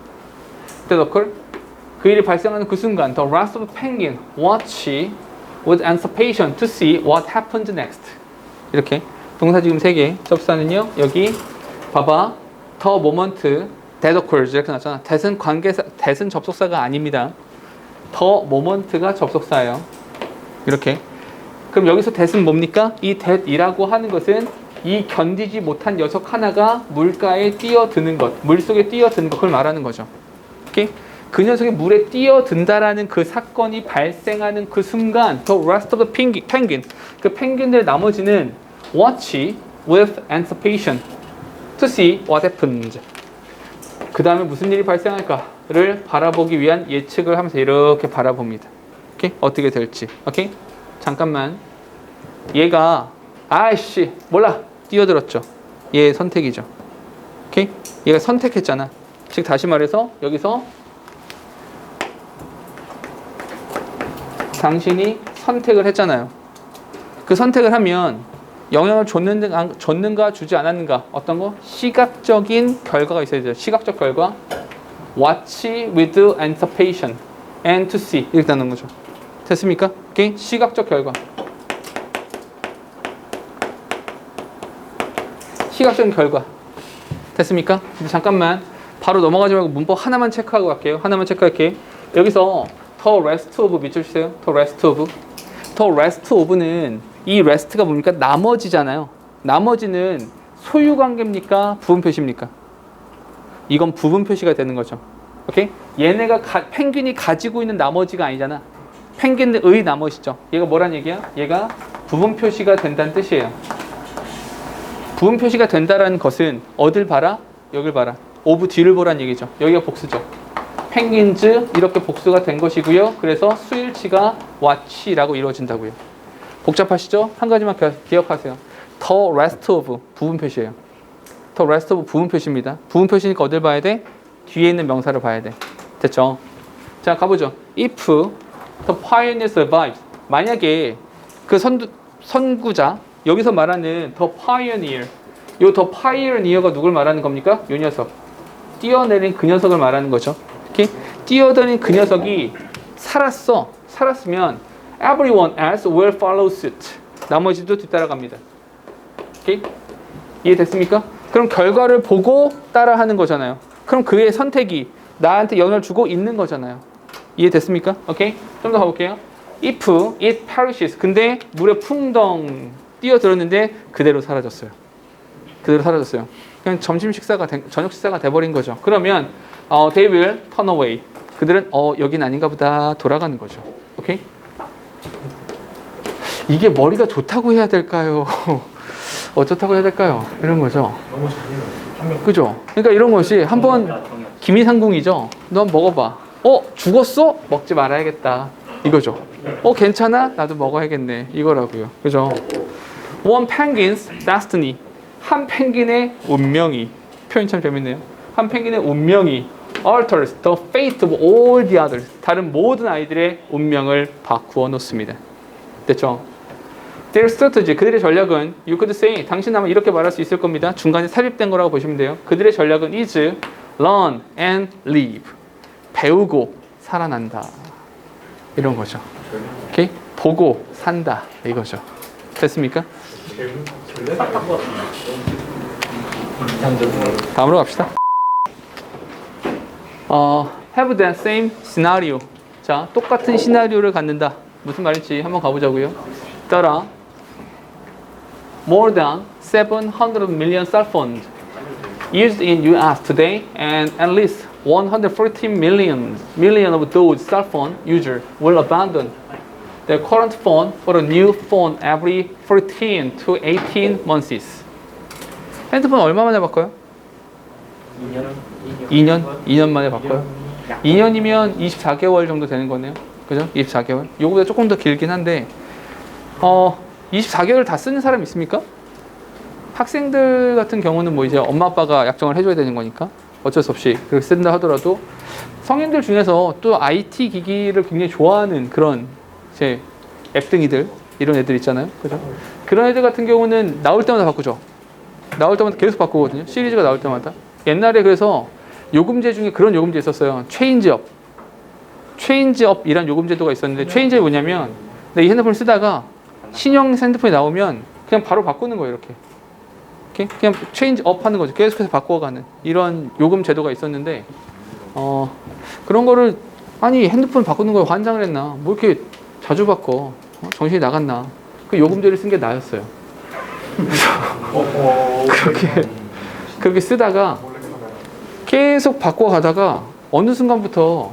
그 일이 발생하는 그 순간 the rest of the penguin watch with anticipation to see what happens next. 이렇게 동사 지금 3개. 접사는요. 여기 봐봐. The moment that occurs 이렇게 나왔잖아. that은 관계사, that은 접속사가 아닙니다. The moment가 접속사예요. 이렇게. 그럼 여기서 that은 뭡니까? 이 that이라고 하는 것은 이 견디지 못한 녀석 하나가 물가에 뛰어드는 것, 물속에 뛰어드는 것, 그걸 말하는 거죠. 오케이? 그 녀석이 물에 뛰어든다라는 그 사건이 발생하는 그 순간 the rest of the penguin 그 펭귄들 나머지는 watch with anticipation to see what happens. 그 다음에 무슨 일이 발생할까를 바라보기 위한 예측을 하면서 이렇게 바라봅니다. 오케이? 어떻게 될지. 오케이? 잠깐만. 얘가 아이씨 몰라 뛰어들었죠. 얘 선택이죠. 오케이? 얘가 선택했잖아. 즉 다시 말해서 여기서 당신이 선택을 했잖아요. 그 선택을 하면 영향을 줬는가 주지 않았는가 어떤 거? 시각적인 결과가 있어야 돼요. 시각적 결과 watch with anticipation and to see 이렇게 나눈 거죠. 됐습니까? 오케이? 시각적 결과 시각적인 결과 됐습니까? 근데 잠깐만 바로 넘어가지 말고 문법 하나만 체크하고 갈게요. 하나만 체크할게요. 여기서 the rest of 밑줄 주세요. the rest of는 이 rest가 뭡니까? 나머지잖아요. 나머지는 소유 관계입니까? 부분 표시입니까? 이건 부분 표시가 되는 거죠. 오케이? 얘네가 펭귄이 가지고 있는 나머지가 아니잖아. 펭귄의 나머지죠. 얘가 뭐란 얘기야? 얘가 부분 표시가 된다는 뜻이에요. 부분 표시가 된다라는 것은 어딜 봐라? 여길 봐라. of 뒤를 보란 얘기죠. 여기가 복수죠. 펭귄즈 이렇게 복수가 된 것이고요. 그래서 수일치가 watch라고 이루어진다고요. 복잡하시죠? 한 가지만 기억하세요. The rest of 부분 표시예요. The rest of 부분 표시입니다. 부분 표시니까 어딜 봐야 돼? 뒤에 있는 명사를 봐야 돼. 됐죠? 자, 가보죠. If the pioneer survives 만약에 그 선구자 여기서 말하는 the pioneer 요 the pioneer가 누굴 말하는 겁니까? 요 녀석 뛰어내린 그 녀석을 말하는 거죠. 오케이? 뛰어내린 그 녀석이 살았으면 everyone else will follow suit. 나머지도 뒤따라갑니다. 오케이? 이해됐습니까? 그럼 결과를 보고 따라하는 거잖아요. 그럼 그의 선택이 나한테 영향을 주고 있는 거잖아요. 이해됐습니까? 오케이? 좀 더 가볼게요. If it perishes. 근데 물에 풍덩 뛰어들었는데 그대로 사라졌어요. 그냥 저녁 식사가 돼버린 거죠. 그러면 they will turn away. 그들은 여긴 아닌가 보다 돌아가는 거죠. 오케이? 이게 머리가 좋다고 해야 될까요? 어쩌다고 해야 될까요? 이런 거죠. 너무 잔인해요. 그죠? 그러니까 이런 것이 한번 기미상궁이죠. 너 먹어봐. 죽었어? 먹지 말아야겠다. 이거죠. 괜찮아? 나도 먹어야겠네. 이거라고요. 그죠? One penguin's destiny. 한 펭귄의 운명이. 표현 참 재밌네요. 한 펭귄의 운명이 alters the fate of all the others. 다른 모든 아이들의 운명을 바꾸어 놓습니다. 됐죠? Their strategy, 그들의 전략은 you could say, 당신 아마 이렇게 말할 수 있을 겁니다. 중간에 삽입된 거라고 보시면 돼요. 그들의 전략은 is learn and live. 배우고 살아난다. 이런 거죠. 오케이? 보고 산다. 이거죠. 됐습니까? 다음으로 갑시다. Have that same scenario. 자, 똑같은 시나리오를 갖는다. 무슨 말인지 한번 가보자고요. 따라 more than 700 million cell phones used in US today, and at least 114 million of those cell phone users will abandon their current phone for a new phone every 14 to 18 months. 핸드폰 얼마 만에 바꿔요? 2년 만에 바꿔요. 2년이면 24개월 정도 되는 거네요. 그죠? 24개월. 요거보다 조금 더 길긴 한데 24개월 다 쓰는 사람 있습니까? 학생들 같은 경우는 뭐 이제 엄마 아빠가 약정을 해줘야 되는 거니까 어쩔 수 없이 그렇게 쓴다 하더라도 성인들 중에서 또 IT 기기를 굉장히 좋아하는 그런 이제 앱등이들 이런 애들 있잖아요. 그죠? 그런 애들 같은 경우는 나올 때마다 바꾸죠. 나올 때마다 계속 바꾸거든요. 시리즈가 나올 때마다. 옛날에 그래서 요금제 중에 그런 요금제 있었어요. 체인지업이란 요금제도가 있었는데 체인지업이 뭐냐면 내 이 핸드폰을 쓰다가 신형 핸드폰이 나오면 그냥 바로 바꾸는 거예요. 이렇게 그냥 체인지업 하는 거죠. 계속해서 바꿔가는 이런 요금 제도가 있었는데 그런 거를 아니 핸드폰 바꾸는 거에 환장을 했나 뭐 이렇게 자주 바꿔 정신이 나갔나 그 요금제를 쓴 게 나였어요. 그렇게 쓰다가 계속 바꿔가다가 어느 순간부터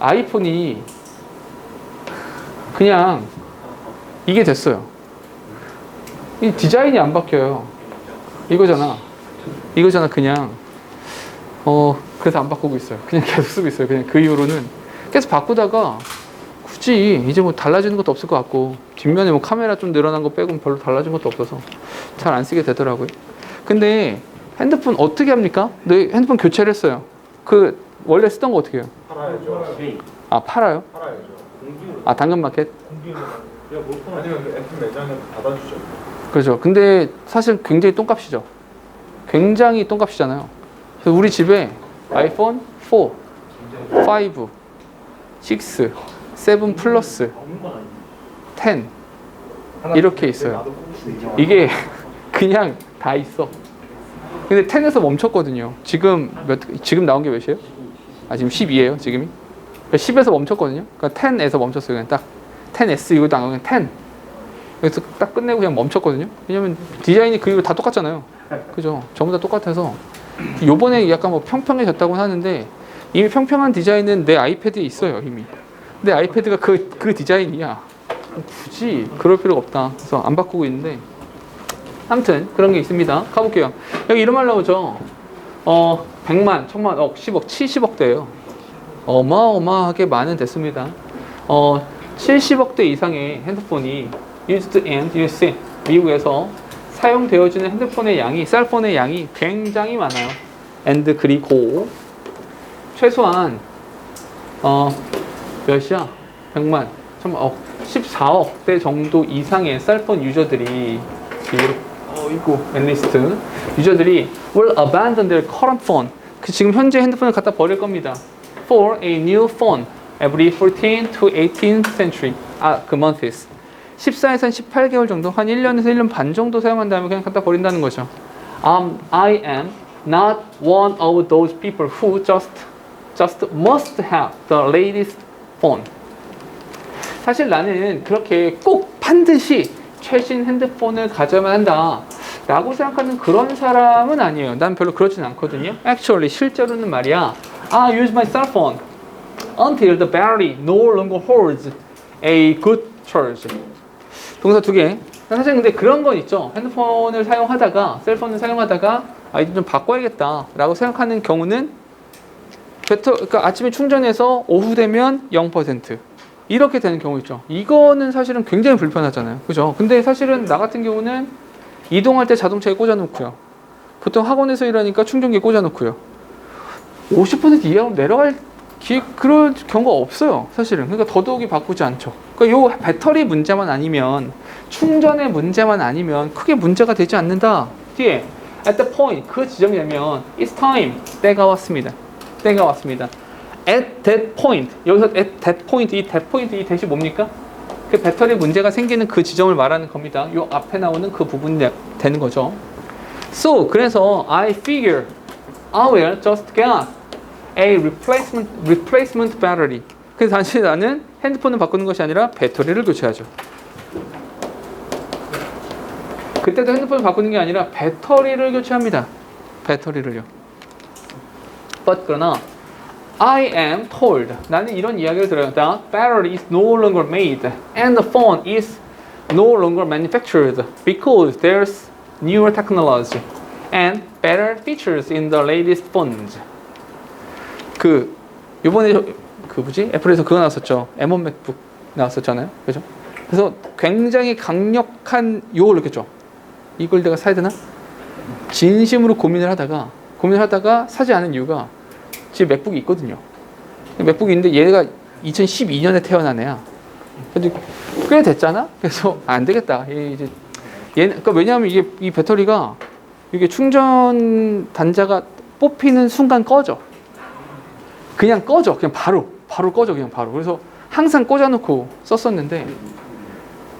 아이폰이 그냥 이게 됐어요. 이 디자인이 안 바뀌어요. 이거잖아 그냥 그래서 안 바꾸고 있어요. 그냥 계속 쓰고 있어요. 그냥 그 이후로는 계속 바꾸다가 굳이 이제 뭐 달라지는 것도 없을 것 같고 뒷면에 뭐 카메라 좀 늘어난 거 빼고는 별로 달라진 것도 없어서 잘 안 쓰게 되더라고요. 근데 핸드폰 어떻게 합니까? 네, 핸드폰 교체를 했어요. 그 원래 쓰던 거 어떻게 해요? 팔아야죠. 아 팔아요? 팔아야죠. 아 당근마켓? 아니면 그 애플 매장에 닫아주죠. 그렇죠. 근데 사실 굉장히 똥값이죠. 굉장히 똥값이잖아요. 그래서 우리 집에 아이폰 4, 5, 6, 7 플러스, 10 이렇게 있어요. 이게 그냥 다 있어. 근데 10에서 멈췄거든요. 지금 나온 게 몇이에요? 지금 12예요. 지금이. 10에서 멈췄거든요. 그러니까 10에서 멈췄어요. 그냥 딱 10S 이것도 안 하고 그냥 10. 그래서 딱 끝내고 그냥 멈췄거든요. 왜냐면 디자인이 그 이후 다 똑같잖아요. 그죠? 전부 다 똑같아서 요번에 약간 뭐 평평해졌다고는 하는데 이미 평평한 디자인은 내 아이패드에 있어요. 이미. 내 아이패드가 그 디자인이야. 굳이 그럴 필요가 없다. 그래서 안 바꾸고 있는데 아무튼 그런 게 있습니다. 가볼게요. 여기 이런 말 나오죠. 100만, 1000만, 억, 10억, 70억대예요. 어마어마하게 많은 대수입니다. 70억대 이상의 핸드폰이 used in USA, 미국에서 사용되어지는 핸드폰의 양이, 셀폰의 양이 굉장히 많아요. and 그리고 최소한 몇이야? 100만, 1000만, 억, 14억대 정도 이상의 셀폰 유저들이 있고, 앤리스트 유저들이 will abandon their current phone. 지금 현재 핸드폰을 갖다 버릴 겁니다. For a new phone every 14 to 18th century. 그 months. 14에서 18개월 정도, 한 1년에서 1년 반 정도 사용한 다음에 그냥 갖다 버린다는 거죠. I am not one of those people who just must have the latest phone. 사실 나는 그렇게 꼭 반드시 최신 핸드폰을 가져야만 한다 라고 생각하는 그런 사람은 아니에요. 난 별로 그렇진 않거든요. Actually, 실제로는 말이야, I use my cell phone until the battery no longer holds a good charge. 동사 두 개. 사실 근데 그런 건 있죠. 핸드폰을 사용하다가, 셀폰을 사용하다가 이제 좀 바꿔야겠다 라고 생각하는 경우는 그러니까 아침에 충전해서 오후 되면 0% 이렇게 되는 경우 있죠. 이거는 사실은 굉장히 불편하잖아요. 그죠? 근데 사실은 나 같은 경우는 이동할 때 자동차에 꽂아놓고요. 보통 학원에서 일하니까 충전기에 꽂아놓고요. 50% 이하로 내려갈 그럴 경우가 없어요. 사실은. 그러니까 더더욱이 바꾸지 않죠. 그러니까 요 배터리 문제만 아니면, 충전의 문제만 아니면 크게 문제가 되지 않는다. 뒤에 at the point, 그 지점이 되면 it's time, 때가 왔습니다. 때가 왔습니다. at that point, 여기서 at that point, 이 대시 뭡니까? 그 배터리 문제가 생기는 그 지점을 말하는 겁니다. 요 앞에 나오는 그 부분이 되는 거죠. So, 그래서 I figure I will just get a replacement battery. 그래서 사실 나는 핸드폰을 바꾸는 것이 아니라 배터리를 교체하죠. 그때도 핸드폰을 바꾸는 게 아니라 배터리를 교체합니다. 배터리를요. But 그러나 I am told, 나는 이런 이야기를 들어요. That battery is no longer made and the phone is no longer manufactured because there's newer technology and better features in the latest phones. 요번에 애플에서 그거 나왔었죠. M1 맥북 나왔었잖아요. 그죠? 그래서 굉장히 강력한 유혹을 느꼈죠. 이걸 내가 사야 되나? 진심으로 고민을 하다가 사지 않은 이유가 집에 맥북이 있거든요. 맥북이 있는데 얘가 2012년에 태어난 애야. 근데 꽤 됐잖아? 그래서 안 되겠다. 그러니까 왜냐하면 이 배터리가 이게 충전 단자가 뽑히는 순간 꺼져. 그냥 꺼져. 그냥 바로 꺼져. 그냥 바로. 그래서 항상 꽂아놓고 썼었는데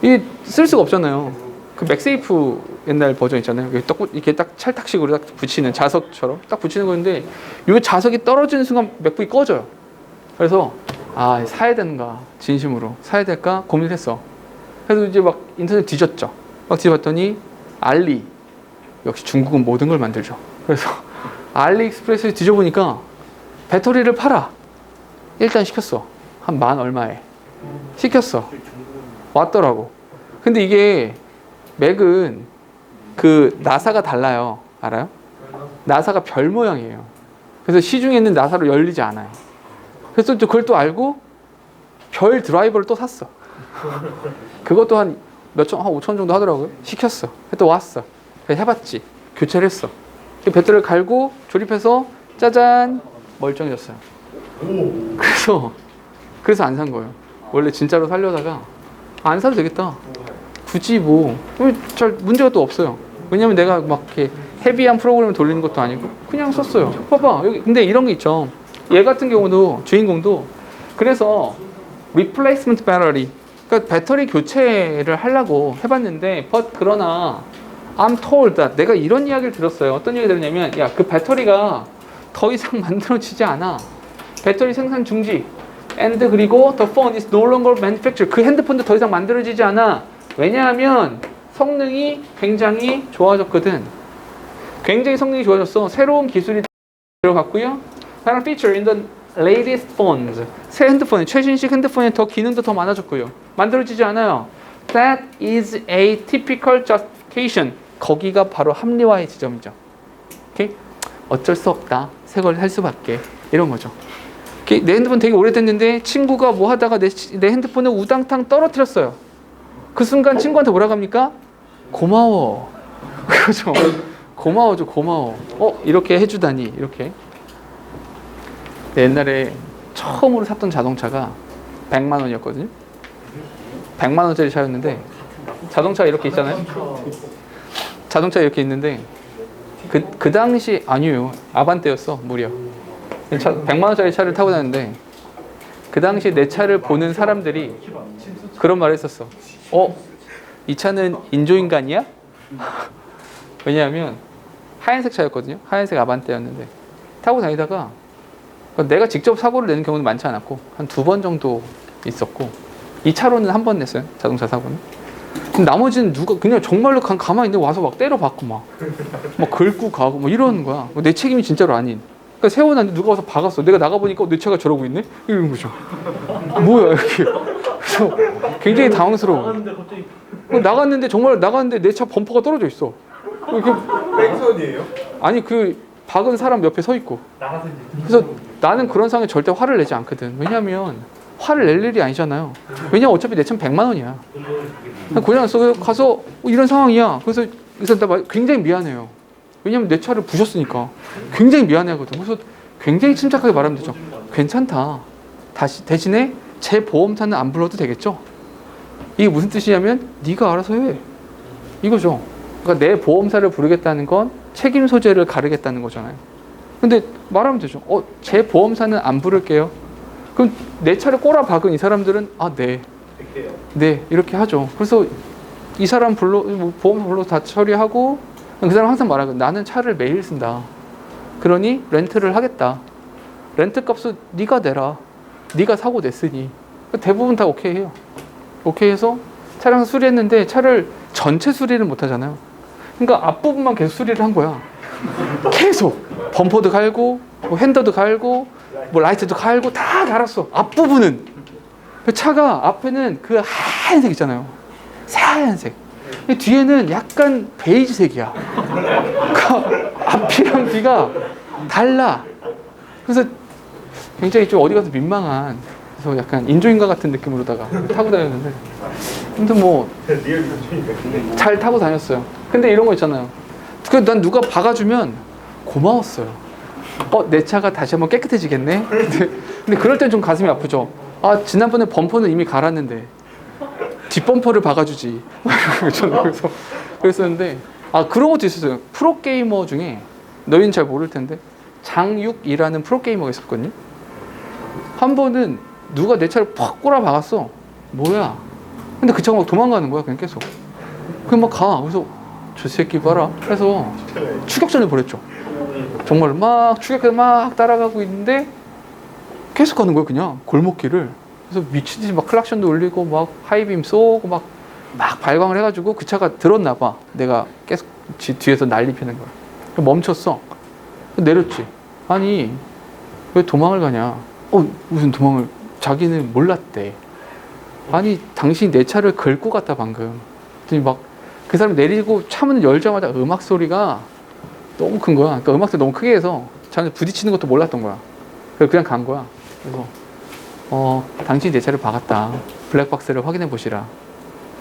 이게 쓸 수가 없잖아요. 그 맥세이프 옛날 버전 있잖아요. 이렇게 딱 찰탁식으로 딱 붙이는, 자석처럼 딱 붙이는 건데 이 자석이 떨어지는 순간 맥북이 꺼져요. 그래서 사야 되는가, 진심으로 사야 될까 고민을 했어. 그래서 이제 막 인터넷 뒤졌죠. 막 뒤져봤더니 알리, 역시 중국은 모든 걸 만들죠. 그래서 알리익스프레스에 뒤져보니까 배터리를 팔아. 일단 시켰어. 한 10,000 얼마에 시켰어. 왔더라고. 근데 이게 맥은 그 나사가 달라요. 알아요? 나사가 별 모양이에요. 그래서 시중에 있는 나사로 열리지 않아요. 그래서 그걸 또 알고 별 드라이버를 또 샀어. 그것도 한 5천 정도 하더라고요. 시켰어. 또 왔어. 그래서 해봤지. 교체를 했어. 배터리를 갈고 조립해서 짜잔, 멀쩡해졌어요. 그래서 안 산 거예요. 원래 진짜로 살려다가 안 사도 되겠다. 굳이 잘 문제가 또 없어요. 왜냐면 내가 막 이렇게 헤비한 프로그램을 돌리는 것도 아니고 그냥 썼어요. 봐봐. 여기 근데 이런 게 있죠. 얘 같은 경우도 주인공도 그래서 replacement battery, 그러니까 배터리 교체를 하려고 해봤는데 그러나 I'm told that, 내가 이런 이야기를 들었어요. 어떤 얘기 들었냐면 그 배터리가 더 이상 만들어지지 않아. 배터리 생산 중지. And 그리고 the phone is no longer manufactured. 그 핸드폰도 더 이상 만들어지지 않아. 왜냐하면 성능이 굉장히 좋아졌거든. 굉장히 성능이 좋아졌어. 새로운 기술이 들어갔고요. 다른 feature in the latest phones. 새 핸드폰에, 최신식 핸드폰에 더 기능도 더 많아졌고요. 만들어지지 않아요. That is a typical justification. 거기가 바로 합리화의 지점이죠. 오케이? 어쩔 수 없다. 새 걸 할 수밖에. 이런 거죠. 오케이? 내 핸드폰 되게 오래됐는데 친구가 뭐 하다가 내 핸드폰을 우당탕 떨어뜨렸어요. 그 순간 친구한테 뭐라고 합니까? 고마워. 그죠? 고마워죠, 고마워. 이렇게 해주다니, 이렇게. 옛날에 처음으로 샀던 자동차가 100만 원이었거든요. 100만 원짜리 차였는데, 자동차가 이렇게 있잖아요. 자동차 이렇게 있는데, 그 당시 아니에요. 아반떼였어 무려. 100만 원짜리 차를 타고 다녔는데 그 당시 내 차를 보는 사람들이 그런 말을 했었어. 이 차는 인조인간이야? 왜냐하면 하얀색 차였거든요. 하얀색 아반떼였는데 타고 다니다가 내가 직접 사고를 내는 경우는 많지 않았고 한 2번 정도 있었고 이 차로는 한 번 냈어요. 자동차 사고는. 나머지는 누가 그냥 정말로 가만히 있는데 와서 막 때려박고 막 긁고 가고 뭐 이러는 거야. 내 책임이 진짜로 아닌. 그러니까 세워놨는데 누가 와서 박았어. 내가 나가보니까 내 차가 저러고 있네? 이런 거죠. 뭐야 이렇게. 그래서 굉장히 당황스러워. 나갔는데 정말 나갔는데 내 차 범퍼가 떨어져 있어. 백선이에요? 아니 그 박은 사람 옆에 서 있고. 그래서 나는 그런 상황에 절대 화를 내지 않거든. 왜냐면 화를 낼 일이 아니잖아요. 왜냐면 어차피 내 차는 100만 원이야. 고장났어. 가서 이런 상황이야. 그래서 나 굉장히 미안해요. 왜냐면 내 차를 부셨으니까 굉장히 미안해하거든. 그래서 굉장히 침착하게 말하면 되죠. 괜찮다. 대신에 제 보험사는 안 불러도 되겠죠? 이게 무슨 뜻이냐면 네가 알아서 해. 이거죠. 그러니까 내 보험사를 부르겠다는 건 책임 소재를 가르겠다는 거잖아요. 근데 말하면 되죠. 제 보험사는 안 부를게요. 그럼 내 차를 꼬라 박은 이 사람들은 네 이렇게 하죠. 그래서 이 사람 보험사 불러 다 처리하고 그 사람 항상 말하거든. 나는 차를 매일 쓴다. 그러니 렌트를 하겠다. 렌트 값은 네가 내라. 네가 사고 냈으니. 대부분 다 오케이 해요. 오케이 해서 차량 수리했는데 차를 전체 수리를 못 하잖아요. 그러니까 앞부분만 계속 수리를 한 거야. 계속 범퍼도 갈고 뭐 핸더도 갈고 뭐 라이트도 갈고 다 갈았어. 앞부분은. 차가 앞에는 그 하얀색 있잖아요. 새하얀색. 뒤에는 약간 베이지색이야. 그러니까 앞이랑 뒤가 달라. 그래서 굉장히 좀 어디 가서 민망한, 그래서 약간 인조인간 같은 느낌으로다가 타고 다녔는데, 근데 뭐 잘 타고 다녔어요. 근데 이런 거 있잖아요. 난 누가 박아주면 고마웠어요. 내 차가 다시 한번 깨끗해지겠네. 근데 그럴 땐 좀 가슴이 아프죠. 지난번에 범퍼는 이미 갈았는데 뒷범퍼를 박아주지. 그래서 그랬었는데, 그런 것도 있었어요. 프로게이머 중에, 너희는 잘 모를 텐데, 장육이라는 프로게이머가 있었거든요. 한 번은 누가 내 차를 팍 꼬라 박았어. 뭐야? 근데 그 차가 막 도망가는 거야, 그냥 계속. 그냥 막 가. 그래서 저 새끼 봐라. 그래서 추격전을 벌였죠. 정말 막 추격해서 막 따라가고 있는데 계속 가는 거예요, 그냥 골목길을. 그래서 미친듯이 막 클락션도 울리고 막 하이빔 쏘고 막 발광을 해가지고 그 차가 들었나 봐. 내가 계속 뒤에서 난리 피는 거야. 멈췄어. 내렸지. 아니 왜 도망을 가냐. 무슨 도망을. 자기는 몰랐대. 아니 당신이 내 차를 긁고 갔다 방금. 그랬더니 막 그 사람이 내리고 차문을 열자마자 음악 소리가 너무 큰 거야. 그러니까 음악 소리 너무 크게 해서 자기는 부딪히는 것도 몰랐던 거야. 그래서 그냥 간 거야. 그래서 당신이 내 차를 박았다. 블랙박스를 확인해 보시라.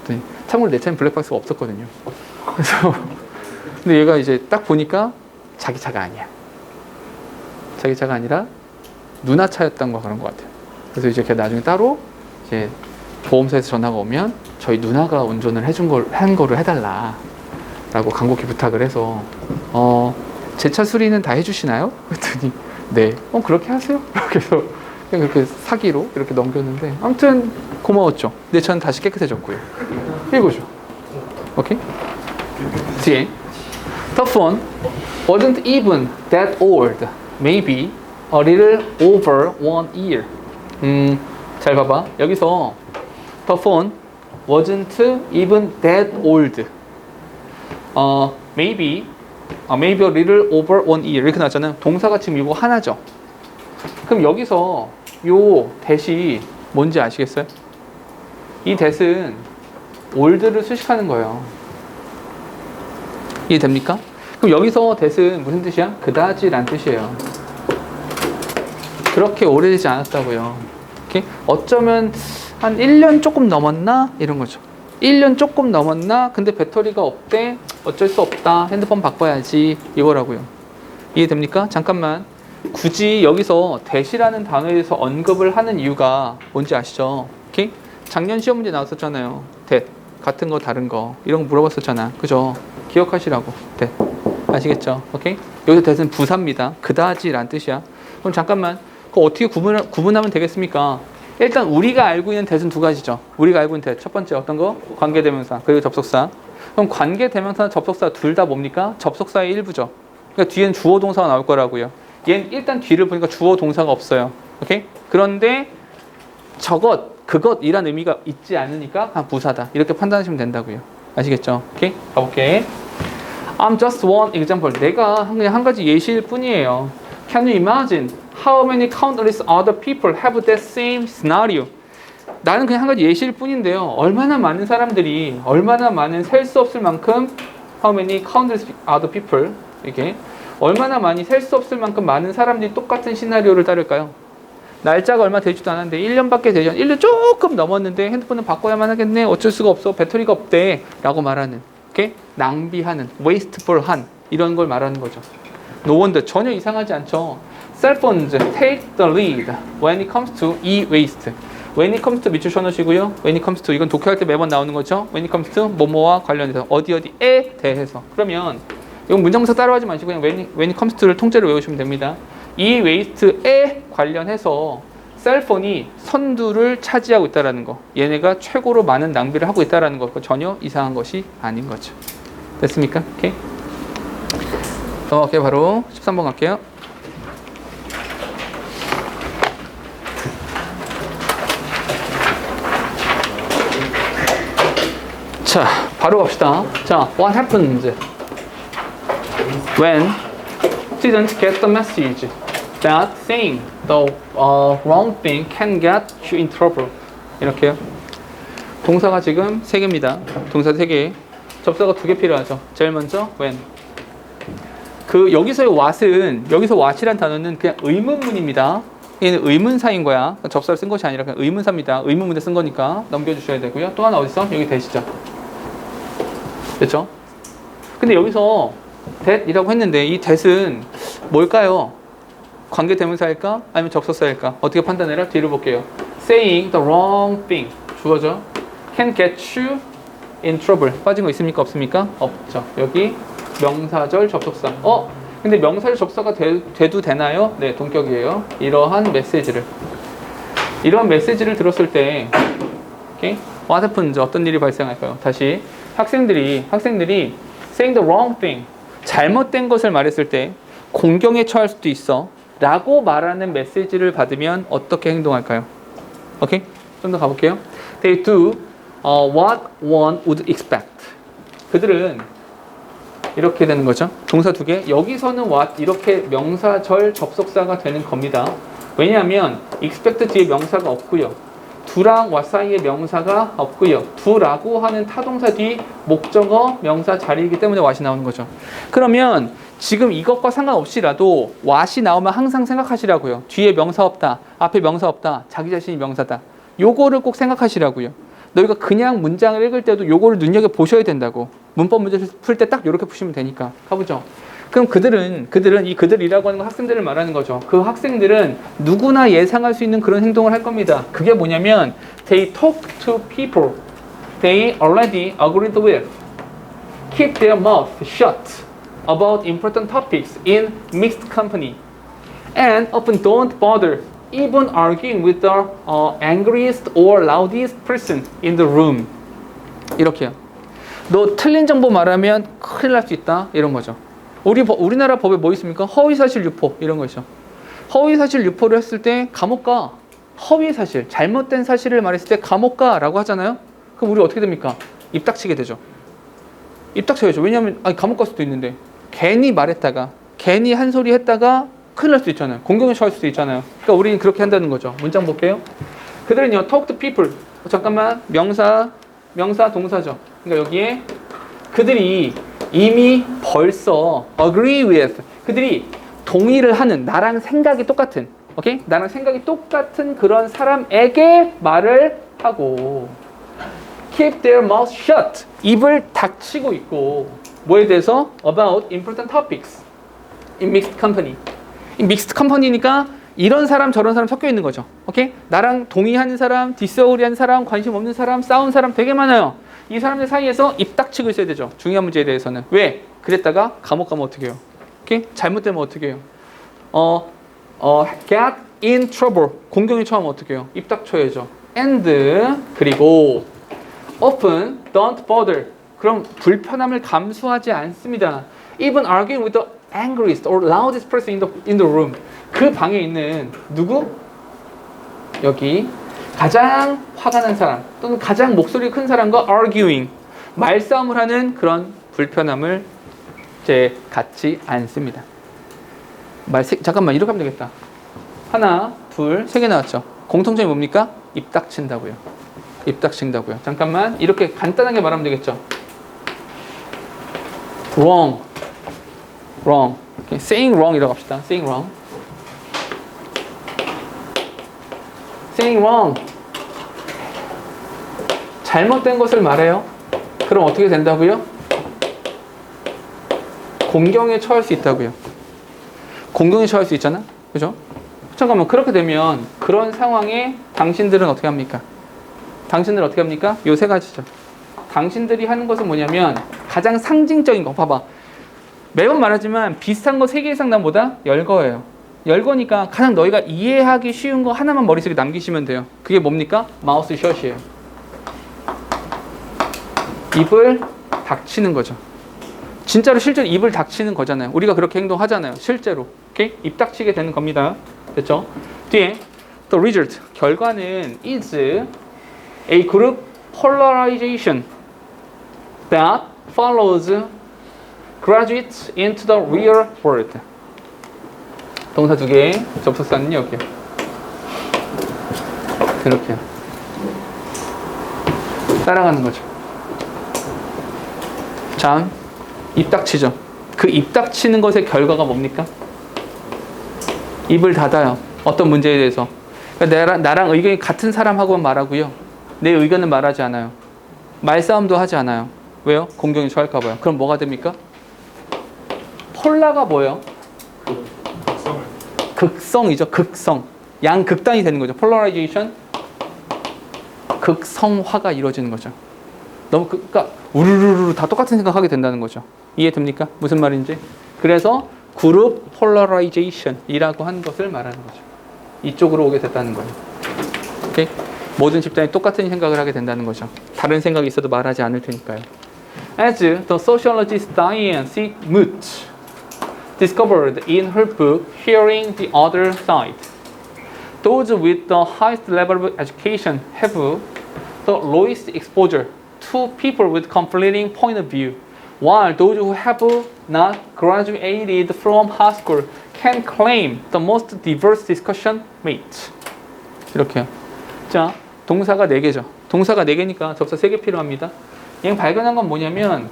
그랬더니 참고로 내 차는 블랙박스가 없었거든요. 그래서 근데 얘가 이제 딱 보니까 자기 차가 아니야. 자기 차가 아니라 누나 차였던 거 그런 것 같아요. 그래서 이제 걔 나중에 따로 이제 보험사에서 전화가 오면 저희 누나가 운전을 한 거를 해달라라고 간곡히 부탁을 해서 제 차 수리는 다 해주시나요? 그랬더니 네. 그렇게 하세요. 이렇게 해서 그냥 그렇게 사기로 이렇게 넘겼는데 아무튼 고마웠죠. 내 차는 다시 깨끗해졌고요. 이거죠. 오케이? 뒤에 The phone wasn't even that old. Maybe a little over 1 year. 잘 봐봐. 여기서 The phone wasn't even that old. Maybe a little over 1 year. 이렇게 나왔잖아요. 동사가 지금 이거 하나죠. 그럼 여기서 요 that이 뭔지 아시겠어요? 이 that은 old를 수식하는 거예요. 이해됩니까? 그럼 여기서 that은 무슨 뜻이야? 그다지란 뜻이에요. 그렇게 오래되지 않았다고요. 오케이? 어쩌면 한 1년 조금 넘었나? 이런 거죠. 1년 조금 넘었나? 근데 배터리가 없대? 어쩔 수 없다. 핸드폰 바꿔야지. 이거라고요. 이해됩니까? 잠깐만. 굳이 여기서 that이라는 단어에서 언급을 하는 이유가 뭔지 아시죠? 오케이? 작년 시험 문제 나왔었잖아요. that. 같은 거 다른 거. 이런 거 물어봤었잖아. 그죠? 기억하시라고. that. 아시겠죠? 오케이? 여기서 that은 부사입니다. 그다지란 뜻이야. 그럼 잠깐만, 그거 어떻게 구분하면 되겠습니까? 일단 우리가 알고 있는 that은 두 가지죠. 우리가 알고 있는 that. 첫 번째 어떤 거? 관계대명사 그리고 접속사. 그럼 관계대명사, 접속사 둘 다 뭡니까? 접속사의 일부죠. 그러니까 뒤엔 주어 동사가 나올 거라고요. 얘는 일단 뒤를 보니까 주어 동사가 없어요. 오케이? 그런데 그것이란 의미가 있지 않으니까 부사다. 이렇게 판단하시면 된다고요. 아시겠죠? 오케이? 가볼게. I'm just one example. 내가 그냥 한 가지 예시일 뿐이에요. Can you imagine how many countless other people have that same scenario? 나는 그냥 한 가지 예시일 뿐인데요. 얼마나 많은 사람들이, 얼마나 많은 셀 수 없을 만큼 how many countless other people 이게 얼마나 많이 셀 수 없을 만큼 많은 사람들이 똑같은 시나리오를 따를까요? 날짜가 얼마 되지도 않았는데 1년밖에 되지 않 1년 조금 넘었는데 핸드폰을 바꿔야만 하겠네. 어쩔 수가 없어. 배터리가 없대. 라고 말하는. 오케이? 낭비하는, wasteful한 이런 걸 말하는 거죠. No wonder. 전혀 이상하지 않죠. Cell phones take the lead when it comes to e-waste. When it comes to 밑줄 쳐놓으시고요. When it comes to 이건 독해할 때 매번 나오는 거죠. When it comes to 뭐뭐와 관련해서 어디에 대해서. 그러면 이건 문장부터 따라하지 마시고 그냥 when it comes to를 통째로 외우시면 됩니다. 이 웨이스트에 관련해서 셀폰이 선두를 차지하고 있다는 거. 얘네가 최고로 많은 낭비를 하고 있다는 거. 전혀 이상한 것이 아닌 거죠. 됐습니까? 오케이. 오케이, 바로 13번 갈게요. 자, 바로 갑시다. 자, what happens when students get the message that saying the wrong thing can get you in trouble? 이렇게요. 동사가 지금 3개입니다. 동사 3개. 접사가 2개 필요하죠. 제일 먼저 when. 여기서의 what은, 여기서 what이란 단어는 그냥 의문문입니다. 얘는 의문사인 거야. 접사를 쓴 것이 아니라 그냥 의문사입니다. 의문문에 쓴 거니까 넘겨주셔야 되고요. 또 하나 어디서? 여기 that이죠. 그렇죠? 근데 여기서 that이라고 했는데 이 that은 뭘까요? 관계대명사일까? 아니면 접속사일까? 어떻게 판단해라? 뒤를 볼게요. Saying the wrong thing. 주어죠. Can get you in trouble. 빠진 거 있습니까? 없습니까? 없죠. 여기 명사절 접속사. 근데 명사절 접속사가 돼도 되나요? 네, 동격이에요. 이러한 메시지를 들었을 때 오케이? What happens? 어떤 일이 발생할까요? 다시 학생들이 saying the wrong thing. 잘못된 것을 말했을 때 공경에 처할 수도 있어 라고 말하는 메시지를 받으면 어떻게 행동할까요? 오케이? 좀 더 가볼게요. They do what one would expect. 그들은 이렇게 되는 거죠. 동사 2개. 여기서는 what 이렇게 명사절 접속사가 되는 겁니다. 왜냐하면 expect 뒤에 명사가 없고요. do랑 what 사이에 명사가 없고요. do라고 하는 타동사 뒤 목적어 명사 자리이기 때문에 what이 나오는 거죠. 그러면 지금 이것과 상관없이라도 what이 나오면 항상 생각하시라고요. 뒤에 명사 없다, 앞에 명사 없다, 자기 자신이 명사다. 요거를 꼭 생각하시라고요. 너희가 그냥 문장을 읽을 때도 요거를 눈여겨보셔야 된다고. 문법 문제를 풀 때 딱 이렇게 푸시면 되니까. 가보죠. 그럼 그들은 이 그들이라고 하는 건 학생들을 말하는 거죠. 그 학생들은 누구나 예상할 수 있는 그런 행동을 할 겁니다. 그게 뭐냐면 they talk to people they already agreed with. Keep their mouth shut about important topics in mixed company. And often don't bother even arguing with the angriest or loudest person in the room. 이렇게요. 너 틀린 정보 말하면 큰일 날 수 있다. 이런 거죠. 우리나라 법에 뭐 있습니까? 허위사실 유포 이런 거 있죠. 허위사실 유포를 했을 때 감옥 가. 허위사실, 잘못된 사실을 말했을 때 감옥 가라고 하잖아요. 그럼 우리 어떻게 됩니까? 입 닥치게 되죠. 입 닥쳐야죠. 왜냐하면 감옥 갈 수도 있는데 괜히 말했다가 괜히 한 소리 했다가 큰일 날 수도 있잖아요. 공경에 처할 수도 있잖아요. 그러니까 우리는 그렇게 한다는 거죠. 문장 볼게요. 그들은요, talk to people. 잠깐만, 명사 동사죠. 그러니까 여기에 그들이 이미 벌써 agree with. 그들이 동의를 하는, 나랑 생각이 똑같은, 오케이? 나랑 생각이 똑같은 그런 사람에게 말을 하고 keep their mouth shut. 입을 닥치고 있고 뭐에 대해서? about important topics in mixed company. 이 믹스드 컴퍼니니까 이런 사람 저런 사람 섞여 있는 거죠. 오케이? 나랑 동의하는 사람, 디스어그리하는 사람, 관심 없는 사람, 싸운 사람 되게 많아요. 이 사람들 사이에서 입 닥치고 있어야 되죠. 중요한 문제에 대해서는. 왜? 그랬다가 감옥 가면 어떻게 해요? 오케이? 잘못되면 어떻게 해요? get in trouble. 공경에 처하면 어떻게 해요? 입 닥쳐야죠. and 그리고 often don't bother. 그럼 불편함을 감수하지 않습니다. Even arguing with the angriest or loudest person in the room. 그 방에 있는 누구? 여기 가장 화가 난 사람 또는 가장 목소리 큰 사람과 arguing 말싸움을 하는 그런 불편함을 이제 갖지 않습니다. 잠깐만 이렇게 하면 되겠다. 하나, 둘, 세 개 나왔죠. 공통점이 뭡니까? 입 닥친다고요. 입 닥친다고요. 잠깐만 이렇게 간단하게 말하면 되겠죠. wrong, wrong. Okay. saying wrong이라고 합시다. saying wrong. saying wrong. 잘못된 것을 말해요. 그럼 어떻게 된다고요? 공경에 처할 수 있다고요. 공경에 처할 수 있잖아. 그죠? 잠깐만 그렇게 되면 그런 상황에 당신들은 어떻게 합니까? 당신들은 어떻게 합니까? 요 세 가지죠. 당신들이 하는 것은 뭐냐면 가장 상징적인 거 봐봐. 매번 말하지만 비슷한 거 3개 이상 남보다 열거예요. 열거니까 가장 너희가 이해하기 쉬운 거 하나만 머릿속에 남기시면 돼요. 그게 뭡니까? 마우스 셧이에요. 입을 닥치는 거죠. 진짜로 실제로 입을 닥치는 거잖아요. 우리가 그렇게 행동하잖아요. 실제로. 오케이? 입 닥치게 되는 겁니다. 됐죠? 뒤에 the result. 결과는 is a group polarization that follows graduates into the real world. 동사 2개, 접속사는 여기요. 이렇게요. 따라가는 거죠. 자, 입 닥치죠. 그 입 닥치는 것의 결과가 뭡니까? 입을 닫아요. 어떤 문제에 대해서. 그러니까 나랑 의견이 같은 사람하고만 말하고요. 내 의견은 말하지 않아요. 말싸움도 하지 않아요. 왜요? 공경에 처할까 봐요. 그럼 뭐가 됩니까? 폴라가 뭐예요? 극성이죠. 극성. 양극단이 되는 거죠. 폴라라이제이션. 극성화가 이루어지는 거죠. 너무 그러니까 우르르르 다 똑같은 생각하게 된다는 거죠. 이해됩니까? 무슨 말인지? 그래서 그룹 폴라라이제이션이라고 한 것을 말하는 거죠. 이쪽으로 오게 됐다는 거예요. 오케이? 모든 집단이 똑같은 생각을 하게 된다는 거죠. 다른 생각이 있어도 말하지 않을 테니까요. As the sociologist Diane C. Moot discovered in her book Hearing the Other Side, those with the highest level of education have the lowest exposure to people with conflicting point of view, while those who have not graduated from high school can claim the most diverse discussion mate. 이렇게요. 자, 동사가 4개죠. 동사가 4개니까 접사 3개 필요합니다. 얘 발견한 건 뭐냐면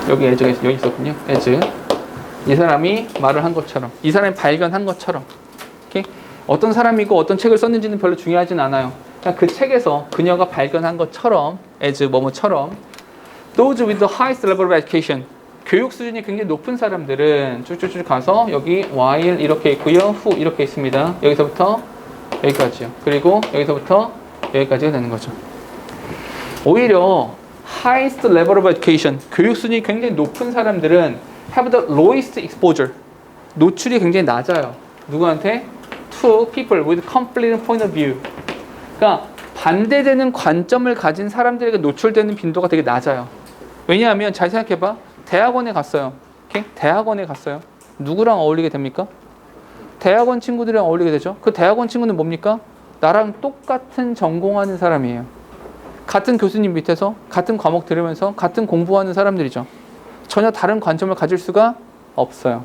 여기 여기 있었군요. as 이 사람이 말을 한 것처럼, 이 사람이 발견한 것처럼. 오케이? 어떤 사람이고 어떤 책을 썼는지는 별로 중요하진 않아요. 그냥 그 책에서 그녀가 발견한 것처럼, as 뭐뭐처럼, those with the highest level of education, 교육 수준이 굉장히 높은 사람들은 쭉쭉쭉 가서 여기 while 이렇게 있고요, who 이렇게 있습니다. 여기서부터 여기까지요. 그리고 여기서부터 여기까지가 되는 거죠. 오히려 highest level of education, 교육 수준이 굉장히 높은 사람들은 have the lowest exposure, 노출이 굉장히 낮아요. 누구한테? To people with conflicting point of view. 그러니까 반대되는 관점을 가진 사람들에게 노출되는 빈도가 되게 낮아요. 왜냐하면 잘 생각해봐. 대학원에 갔어요. 오케이? 대학원에 갔어요. 누구랑 어울리게 됩니까? 대학원 친구들이랑 어울리게 되죠. 그 대학원 친구는 뭡니까? 나랑 똑같은 전공하는 사람이에요. 같은 교수님 밑에서 같은 과목 들으면서 같은 공부하는 사람들이죠. 전혀 다른 관점을 가질 수가 없어요.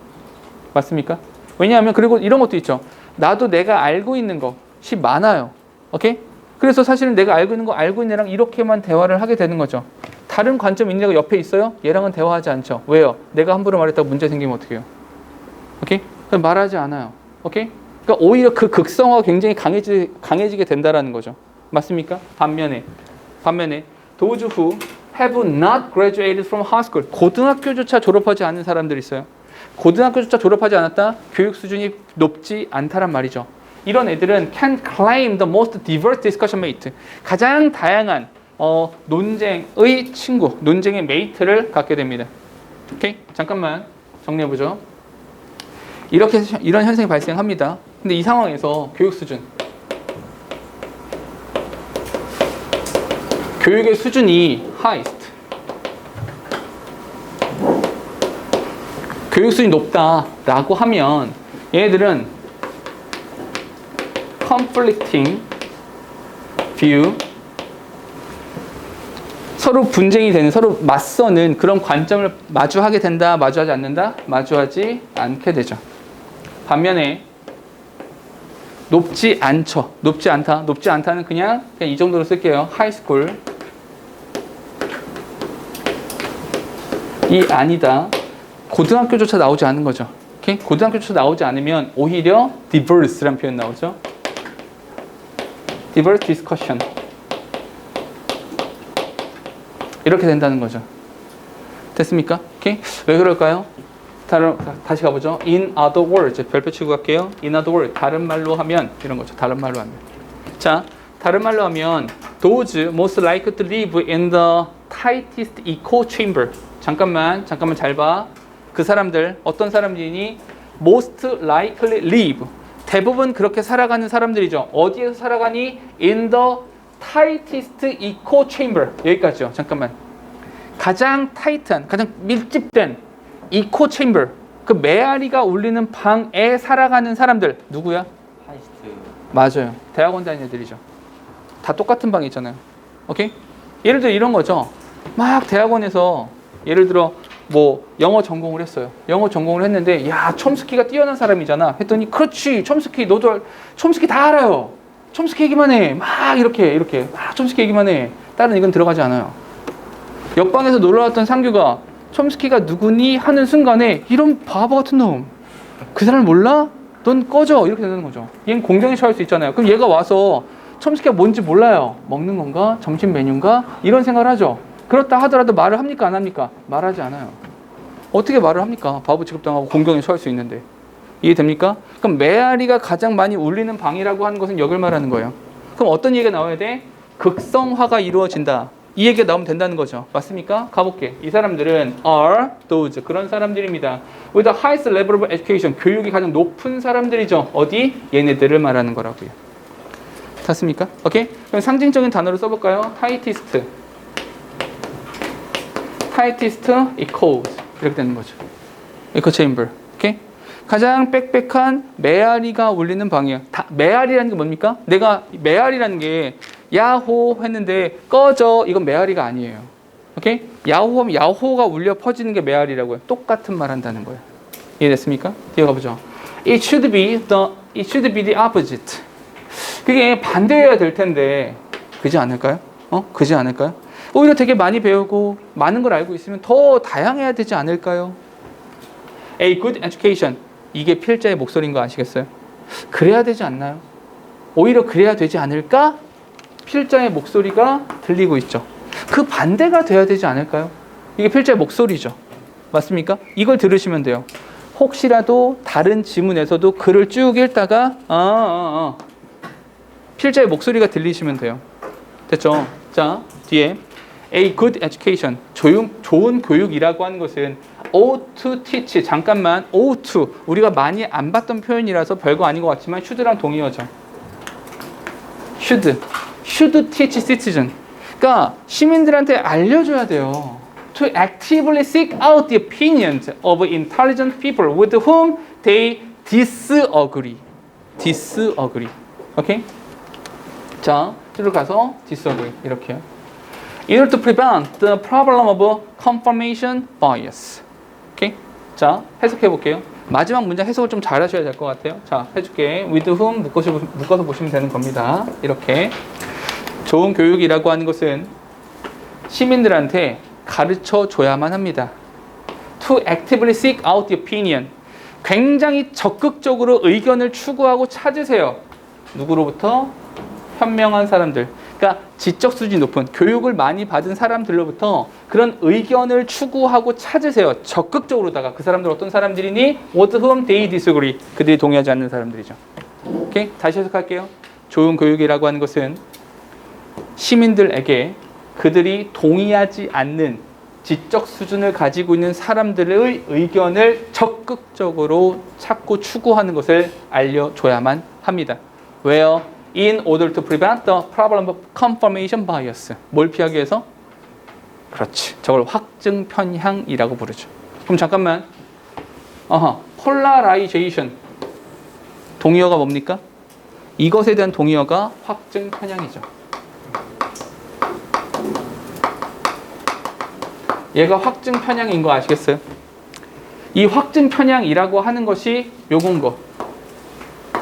맞습니까? 왜냐하면 그리고 이런 것도 있죠. 나도 내가 알고 있는 것이 많아요. 오케이? 그래서 사실은 내가 알고 있는 거 알고 있는 애랑 이렇게만 대화를 하게 되는 거죠. 다른 관점 있는 애가 옆에 있어요? 얘랑은 대화하지 않죠. 왜요? 내가 함부로 말했다고 문제 생기면 어떻게 해요? 오케이? 그럼 말하지 않아요. 오케이? 그러니까 오히려 그 극성화가 굉장히 강해지게 된다라는 거죠. 맞습니까? 반면에 those who have not graduated from high school, 고등학교조차 졸업하지 않은 사람들이 있어요. 고등학교조차 졸업하지 않았다? 교육 수준이 높지 않다란 말이죠. 이런 애들은 can claim the most diverse discussion mate, 가장 다양한 논쟁의 친구, 논쟁의 메이트를 갖게 됩니다. 오케이? 잠깐만 정리해보죠. 이런 현상이 발생합니다. 근데 이 상황에서 교육 수준, 교육의 수준이 highest, 교육 수준이 높다라고 하면 얘네들은 conflicting view, 서로 분쟁이 되는, 서로 맞서는 그런 관점을 마주하게 된다, 마주하지 않는다? 마주하지 않게 되죠. 반면에 높지 않죠. 높지 않다. 높지 않다는 그냥 이 정도로 쓸게요. 하이스쿨. 이 아니다. 고등학교조차 나오지 않은 거죠. 오케이? 고등학교조차 나오지 않으면 오히려 diverse라는 표현 나오죠. diverse discussion. 이렇게 된다는 거죠. 됐습니까? 오케이? 왜 그럴까요? 다시 가보죠. In other words. 별표 치고 갈게요. In other words. 다른 말로 하면 이런 거죠. 다른 말로 하면. 자, 다른 말로 하면 those most likely to live in the tightest echo chamber. 잠깐만 잘 봐. 그 사람들 어떤 사람들이니? most likely live. 대부분 그렇게 살아가는 사람들이죠. 어디에서 살아가니? In the tightest echo chamber. 여기까지요. 잠깐만. 가장 타이트한, 가장 밀집된 이코 챔버, 그 메아리가 울리는 방에 살아가는 사람들 누구야? 하이스트. 맞아요. 대학원 다니는 애들이죠. 다 똑같은 방에 있잖아요. 오케이? 예를 들어 이런 거죠. 막 대학원에서 예를 들어 뭐 영어 전공을 했어요. 영어 전공을 했는데 야 촘스키가 뛰어난 사람이잖아. 했더니 그렇지 촘스키 너도 촘스키 다 알아요. 촘스키 얘기만 해. 막 이렇게 막 촘스키 얘기만 해. 다른 이건 들어가지 않아요. 옆방에서 놀러 왔던 상규가 촘스키가 누구니 하는 순간에 이런 바보 같은 놈, 그 사람을 몰라? 넌 꺼져. 이렇게 되는 거죠. 얘는 공경에 처할 수 있잖아요. 그럼 얘가 와서 촘스키가 뭔지 몰라요. 먹는 건가? 점심 메뉴인가? 이런 생각을 하죠. 그렇다 하더라도 말을 합니까? 안 합니까? 말하지 않아요. 어떻게 말을 합니까? 바보 취급당하고 공경에 처할 수 있는데. 이해됩니까? 그럼 메아리가 가장 많이 울리는 방이라고 하는 것은 여길 말하는 거예요. 그럼 어떤 얘기가 나와야 돼? 극성화가 이루어진다. 이 얘기가 나오면 된다는 거죠. 맞습니까? 가볼게. 이 사람들은 are those 그런 사람들입니다. With the highest level of education 교육이 가장 높은 사람들이죠. 어디? 얘네들을 말하는 거라고요. 됐습니까? 오케이? 그럼 상징적인 단어를 써볼까요? tightest, tightest echoes 이렇게 되는 거죠. echo chamber. 오케이? 가장 빽빽한 메아리가 울리는 방이에요. 메아리라는 게 뭡니까? 내가 메아리라는 게 야호 했는데 꺼져. 이건 메아리가 아니에요. 오케이? 야호 하면 야호가 울려 퍼지는 게 메아리라고요. 똑같은 말 한다는 거예요. 이해됐습니까? 이어가 보죠. It should be the opposite. 그게 반대여야 될 텐데 그지 않을까요? 그지 않을까요? 오히려 되게 많이 배우고 많은 걸 알고 있으면 더 다양해야 되지 않을까요? A good education. 이게 필자의 목소리인 거 아시겠어요? 그래야 되지 않나요? 오히려 그래야 되지 않을까? 필자의 목소리가 들리고 있죠. 그 반대가 돼야 되지 않을까요? 이게 필자의 목소리죠. 맞습니까? 이걸 들으시면 돼요. 혹시라도 다른 지문에서도 글을 쭉 읽다가 필자의 목소리가 들리시면 돼요. 됐죠? 자, 뒤에 A good education, 좋은 교육이라고 하는 것은 ought to teach, 잠깐만 ought to, 우리가 많이 안 봤던 표현이라서 별거 아닌 것 같지만 should랑 동의어죠. should teach citizen. 그러니까 시민들한테 알려줘야 돼요. To actively seek out the opinions of intelligent people with whom they disagree. 오케이? 자, 뒤로 가서 disagree 이렇게요. In order to prevent the problem of confirmation bias. 오케이? 자, 해석해 볼게요. 마지막 문장 해석을 좀 잘 하셔야 될 것 같아요. 자, 해줄게. With whom 묶어서 보시면 되는 겁니다. 이렇게. 좋은 교육이라고 하는 것은 시민들한테 가르쳐 줘야만 합니다. To actively seek out the opinion. 굉장히 적극적으로 의견을 추구하고 찾으세요. 누구로부터? 현명한 사람들. 그러니까 지적 수준이 높은 교육을 많이 받은 사람들로부터 그런 의견을 추구하고 찾으세요. 적극적으로다가 그 사람들 어떤 사람들이니? With whom they disagree. 그들이 동의하지 않는 사람들이죠. 오케이? 다시 해석할게요. 좋은 교육이라고 하는 것은 시민들에게 그들이 동의하지 않는 지적 수준을 가지고 있는 사람들의 의견을 적극적으로 찾고 추구하는 것을 알려줘야만 합니다. 왜요? In order to prevent the problem of confirmation bias. 뭘 피하기 위해서? 그렇지. 저걸 확증 편향이라고 부르죠. 그럼 잠깐만. polarization. 동의어가 뭡니까? 이것에 대한 동의어가 확증 편향이죠. 얘가 확증 편향인 거 아시겠어요? 이 확증 편향이라고 하는 것이 요건 거.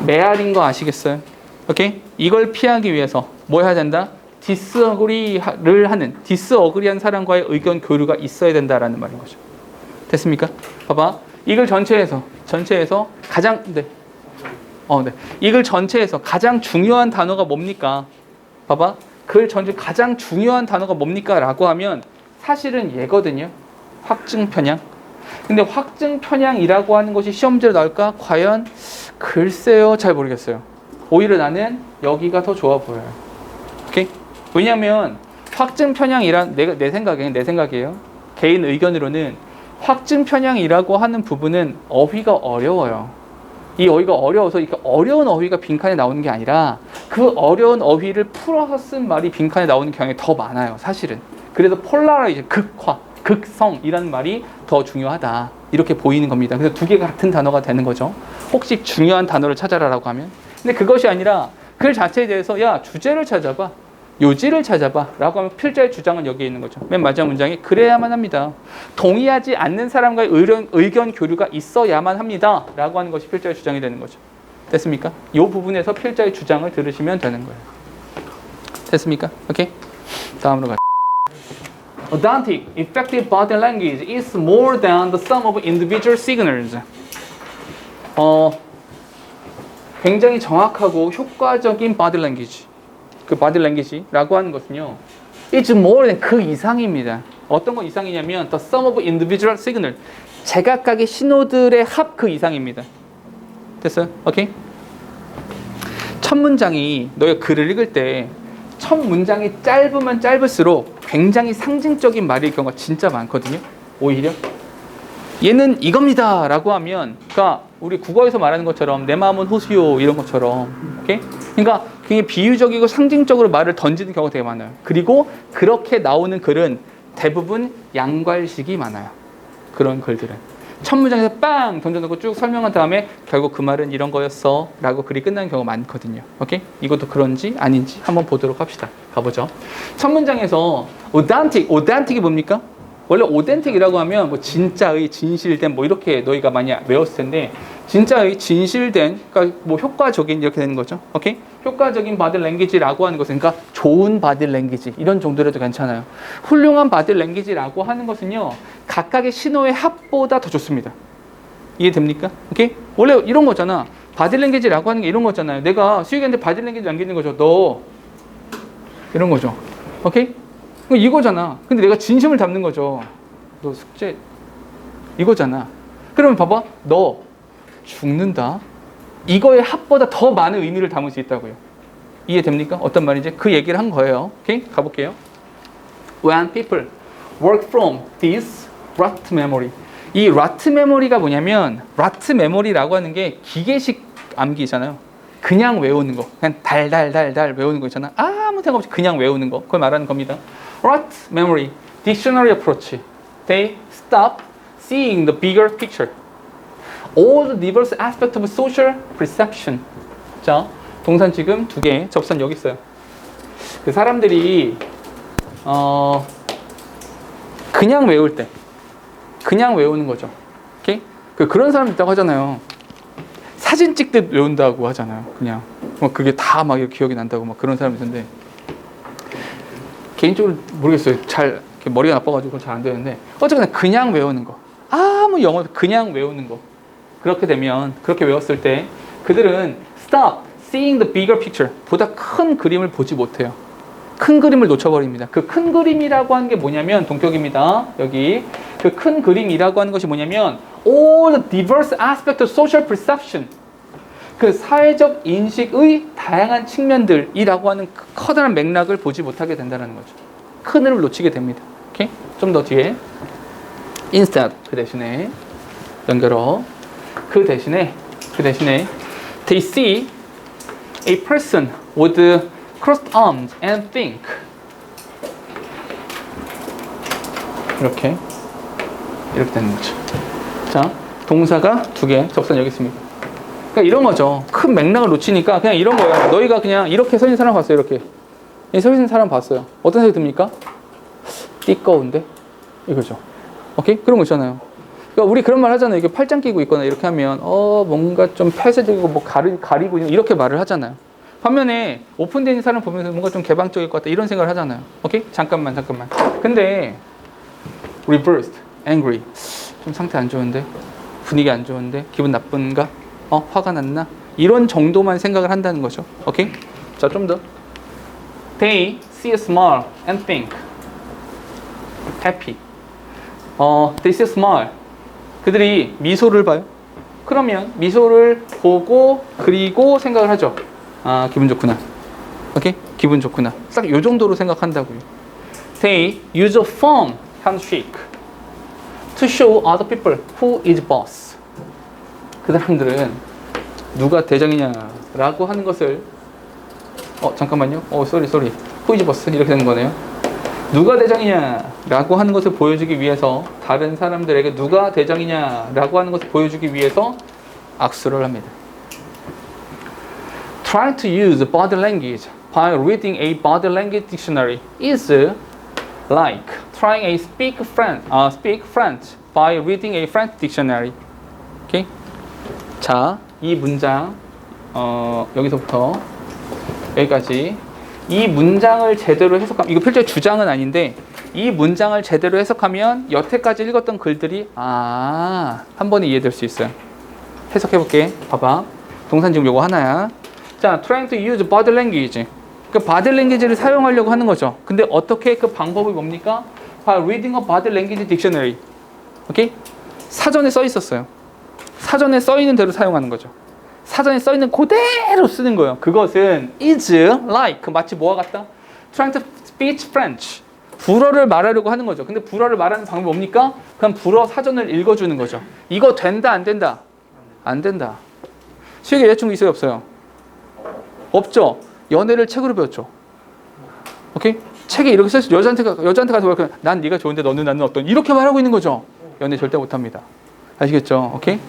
메아리인 거 아시겠어요? 오케이? 이걸 피하기 위해서 뭐 해야 된다? disagree를 하는, disagree한 사람과의 의견 교류가 있어야 된다라는 말인 거죠. 됐습니까? 봐봐. 이글 전체에서 가장, 네. 이글 전체에서 가장 중요한 단어가 뭡니까? 봐봐. 글 전체 가장 중요한 단어가 뭡니까? 라고 하면 사실은 얘거든요. 확증 편향. 근데 확증 편향이라고 하는 것이 시험 문제로 나올까? 과연? 글쎄요. 잘 모르겠어요. 오히려 나는 여기가 더 좋아 보여요. 오케이? 왜냐면 확증 편향이란 내 생각이에요. 개인 의견으로는 확증 편향이라고 하는 부분은 어휘가 어려워요. 이 어휘가 어려워서 이렇게 어려운 어휘가 빈칸에 나오는 게 아니라 그 어려운 어휘를 풀어서 쓴 말이 빈칸에 나오는 경향이 더 많아요. 사실은. 그래서 폴라라이즈, 극화, 극성이라는 말이 더 중요하다. 이렇게 보이는 겁니다. 그래서 두 개가 같은 단어가 되는 거죠. 혹시 중요한 단어를 찾아라라고 하면. 근데 그것이 아니라 글 자체에 대해서 야, 주제를 찾아봐. 요지를 찾아봐. 라고 하면 필자의 주장은 여기에 있는 거죠. 맨 마지막 문장에 그래야만 합니다. 동의하지 않는 사람과의 의견 교류가 있어야만 합니다. 라고 하는 것이 필자의 주장이 되는 거죠. 됐습니까? 이 부분에서 필자의 주장을 들으시면 되는 거예요. 됐습니까? 오케이? 다음으로 가죠. Authentic, effective body language is more than the sum of individual signals. 굉장히 정확하고 효과적인 body language. 그 body language라고 하는 것은요, it's more than 그 이상입니다. 어떤 거 이상이냐면 the sum of individual signal. 제각각의 신호들의 합 그 이상입니다. 됐어요? 오케이? 첫 문장이 너희가 글을 읽을 때 첫 문장이 짧으면 짧을수록 굉장히 상징적인 말일 경우가 진짜 많거든요. 오히려 얘는 이겁니다 라고 하면, 그러니까 우리 국어에서 말하는 것처럼 내 마음은 호수요 이런 것처럼, 오케이? 그러니까 굉장히 비유적이고 상징적으로 말을 던지는 경우가 되게 많아요. 그리고 그렇게 나오는 글은 대부분 양괄식이 많아요. 그런 글들은 첫 문장에서 빵 던져놓고 쭉 설명한 다음에 결국 그 말은 이런 거였어 라고 글이 끝나는 경우가 많거든요. 오케이? 이것도 그런지 아닌지 한번 보도록 합시다. 가보죠. 첫 문장에서 authentic이 뭡니까? 원래 authentic이라고 하면 뭐 진짜의, 진실된 뭐 이렇게 너희가 많이 외웠을 텐데, 진짜의, 진실된, 그러니까 뭐 효과적인 이렇게 되는 거죠. 오케이? 효과적인 body language라고 하는 것은, 그러니까 좋은 body language 이런 정도라도 괜찮아요. 훌륭한 body language라고 하는 것은요, 각각의 신호의 합보다 더 좋습니다. 이해됩니까? 오케이? 원래 이런 거잖아. body language라고 하는 게 이런 거잖아요. 내가 수익한테 body language 남기는 거죠. 너 이런 거죠. 오케이? 이거잖아. 근데 내가 진심을 담는 거죠. 너 숙제 이거잖아. 그러면 봐봐. 너 죽는다. 이거의 합보다 더 많은 의미를 담을 수 있다고요. 이해됩니까? 어떤 말인지 그 얘기를 한 거예요. 오케이? 가볼게요. When people work from this rut memory. 이 rut memory가 뭐냐면, rut memory라고 하는 게 기계식 암기잖아요. 그냥 외우는 거. 그냥 달달달달 외우는 거 있잖아. 아무 생각 없이 그냥 외우는 거. 그걸 말하는 겁니다. Rut memory, dictionary approach. They stop seeing the bigger picture. All the diverse aspects of social perception. 자, 동산 지금 두 개, 접선 여기 있어요. 그 사람들이 그냥 외울 때, 그냥 외우는 거죠. 오케이? 그런 사람 있다고 하잖아요. 사진 찍듯 외운다고 하잖아요. 그냥 그게 다 막 기억이 난다고 막 그런 사람이 있는데, 개인적으로 모르겠어요. 잘 머리가 나빠가지고 잘 안 되는데, 어쨌거나 그냥 외우는 거, 아무 영어 그냥 외우는 거, 그렇게 되면, 그렇게 외웠을 때 그들은 stop seeing the bigger picture, 보다 큰 그림을 보지 못해요. 큰 그림을 놓쳐버립니다. 그 큰 그림이라고 하는 게 뭐냐면, 동격입니다. 여기 그 큰 그림이라고 하는 것이 뭐냐면 all the diverse aspects of social perception, 그 사회적 인식의 다양한 측면들이라고 하는 커다란 맥락을 보지 못하게 된다는 거죠. 큰 흐름을 놓치게 됩니다. 오케이? 좀 더 뒤에 instead 그 대신에 연결어 그 대신에 they see a person with crossed arms and think 이렇게 되는 거죠. 자, 동사가 두 개, 접선 여기 있습니다. 그러니까 이런 거죠. 큰 맥락을 놓치니까 그냥 이런 거예요. 너희가 그냥 이렇게 서 있는 사람 봤어요. 이렇게 서 있는 사람 봤어요. 어떤 생각이 듭니까? 띠꺼운데? 이거죠. 오케이? 그런 거 있잖아요. 그러니까 우리 그런 말 하잖아요. 이게 팔짱 끼고 있거나 이렇게 하면 뭔가 좀 폐쇄적이고 뭐 가리고 이렇게 말을 하잖아요. 반면에 오픈되어 있는 사람 보면서 뭔가 좀 개방적일 것 같다 이런 생각을 하잖아요. 오케이? 잠깐만. 근데 reversed, angry. 좀 상태 안 좋은데? 분위기 안 좋은데? 기분 나쁜가? 화가 났나? 이런 정도만 생각을 한다는 거죠. 오케이? 자, 좀 더. They see a smile and think happy. They see a smile. 그들이 미소를 봐요. 그러면 미소를 보고 그리고 생각을 하죠. 기분 좋구나. 오케이? 기분 좋구나. 딱 요 정도로 생각한다고요. They use a firm handshake to show other people who is boss. 그 사람들은 누가 대장이냐라고 하는 것을 잠깐만요. sorry. who is boss 이렇게 되는 거네요. 누가 대장이냐라고 하는 것을 보여주기 위해서 다른 사람들에게 누가 대장이냐라고 하는 것을 보여주기 위해서 악수를 합니다. Trying to use body language by reading a body language dictionary is like trying a speak French by reading a French dictionary. 오케이? 자, 이 문장 여기서부터 여기까지 이 문장을 제대로 해석하면 이거 필자의 주장은 아닌데 이 문장을 제대로 해석하면 여태까지 읽었던 글들이 한 번에 이해될 수 있어요. 해석해 볼게. 봐봐. 동산 지금 요거 하나야. 자, trying to use body language. 그 body language를 사용하려고 하는 거죠. 근데 어떻게 그 방법이 뭡니까? By reading a body language dictionary. 오케이? 사전에 써 있었어요. 사전에 써 있는 대로 사용하는 거죠. 사전에 써 있는 그대로 쓰는 거예요. 그것은 is like 마치 뭐와 같다? Trying to speak French. 불어를 말하려고 하는 거죠. 근데 불어를 말하는 방법이 뭡니까? 그럼 불어 사전을 읽어주는 거죠. 이거 된다 안 된다? 안 된다. 수혁이 여자친구 있어요 없어요? 없죠. 연애를 책으로 배웠죠. 오케이? 책에 이렇게 써있어. 여자한테 가서 그냥 난 네가 좋은데 너는 나는 어떤 이렇게 말하고 있는 거죠. 연애 절대 못합니다. 아시겠죠? 오케이?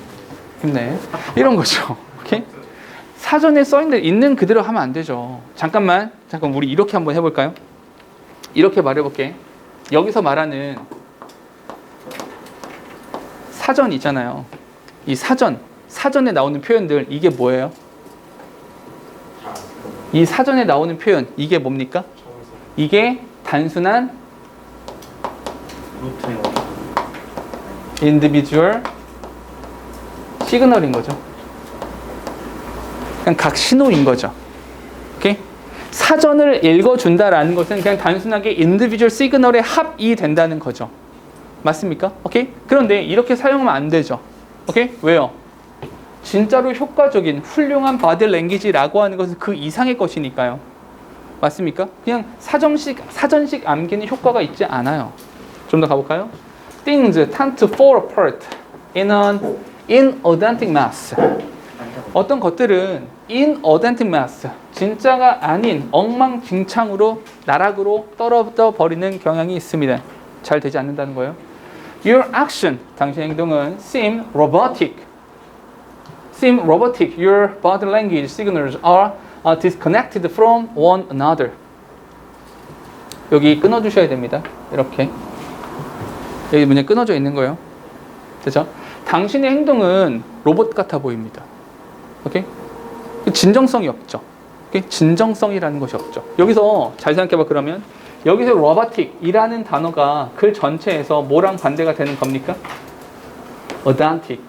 힘내. 이런 거죠. 오케이? 사전에 있는 그대로 하면 안 되죠. 잠깐 우리 이렇게 한번 해볼까요? 이렇게 말해볼게. 여기서 말하는 사전 있잖아요. 이 사전에 나오는 표현들 이게 뭐예요? 이 사전에 나오는 표현 이게 뭡니까? 이게 단순한 individual 시그널인 거죠. 그냥 각 신호인 거죠. 오케이? 사전을 읽어준다라는 것은 그냥 단순하게 individual 시그널의 합이 된다는 거죠. 맞습니까? 오케이? 그런데 이렇게 사용하면 안 되죠. 오케이? 왜요? 진짜로 효과적인 훌륭한 바디 랭귀지라고 하는 것은 그 이상의 것이니까요. 맞습니까? 그냥 사전식 암기는 효과가 있지 않아요. 좀 더 가볼까요? Things tend to fall apart in an inauthentic mass. 어떤 것들은 inauthentic mass, 진짜가 아닌 엉망진창으로 나락으로 떨어져 버리는 경향이 있습니다. 잘 되지 않는다는 거예요. Your action, 당신의 행동은 seem robotic. Your body language signals are disconnected from one another. 여기 끊어주셔야 됩니다. 이렇게. 여기 문제 끊어져 있는 거예요. 됐죠? 당신의 행동은 로봇 같아 보입니다. 오케이? 진정성이 없죠. 오케이? 진정성이라는 것이 없죠. 여기서 잘 생각해봐. 그러면 여기서 robotic이라는 단어가 글 전체에서 뭐랑 반대가 되는 겁니까? authentic.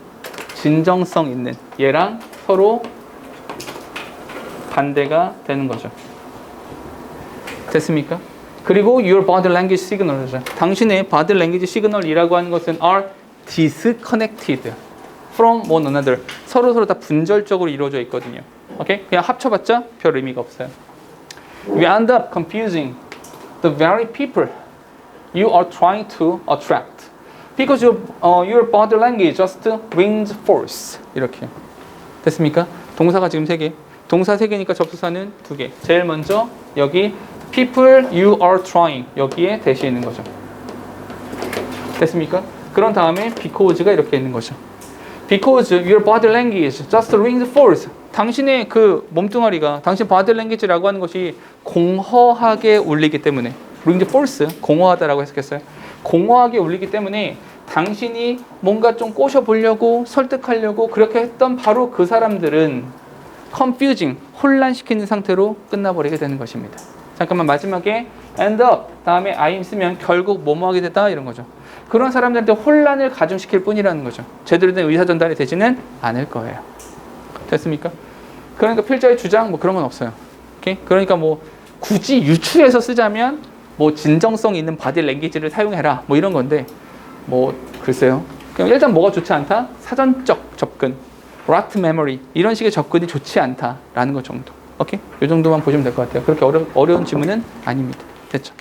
진정성 있는 얘랑 서로 반대가 되는 거죠. 됐습니까? 그리고 your body language signals, 당신의 body language signal이라고 하는 것은 are disconnected from one another. 서로 다 분절적으로 이루어져 있거든요. 오케이? 그냥 합쳐봤자 별 의미가 없어요. We end up confusing the very people you are trying to attract. Because your body language just reinforce. 이렇게. 됐습니까? 동사가 지금 3개. 동사 3개니까 접수사는 2개. 제일 먼저 여기 people you are trying. 여기에 대시에 있는 거죠. 됐습니까? 그런 다음에 because가 이렇게 있는 거죠. Because your body language just reinforce. 당신의 그 몸뚱아리가 당신 body language라고 하는 것이 공허하게 울리기 때문에 reinforce, 공허하다라고 해석했어요. 공허하게 울리기 때문에 당신이 뭔가 좀 꼬셔보려고 설득하려고 그렇게 했던 바로 그 사람들은 confusing, 혼란시키는 상태로 끝나버리게 되는 것입니다. 잠깐만 마지막에 end up 다음에 I'm 쓰면 결국 뭐뭐 하게 되다 이런 거죠. 그런 사람들한테 혼란을 가중시킬 뿐이라는 거죠. 제대로 된 의사 전달이 되지는 않을 거예요. 됐습니까? 그러니까 필자의 주장 뭐 그런 건 없어요. 오케이? 그러니까 뭐 굳이 유추해서 쓰자면 뭐 진정성 있는 바디 랭귀지를 사용해라 뭐 이런 건데 뭐 글쎄요. 그냥 일단 뭐가 좋지 않다? 사전적 접근, rote memory 이런 식의 접근이 좋지 않다라는 것 정도. 오케이? 이 정도만 보시면 될 것 같아요. 그렇게 어려운 지문은 아닙니다. 됐죠?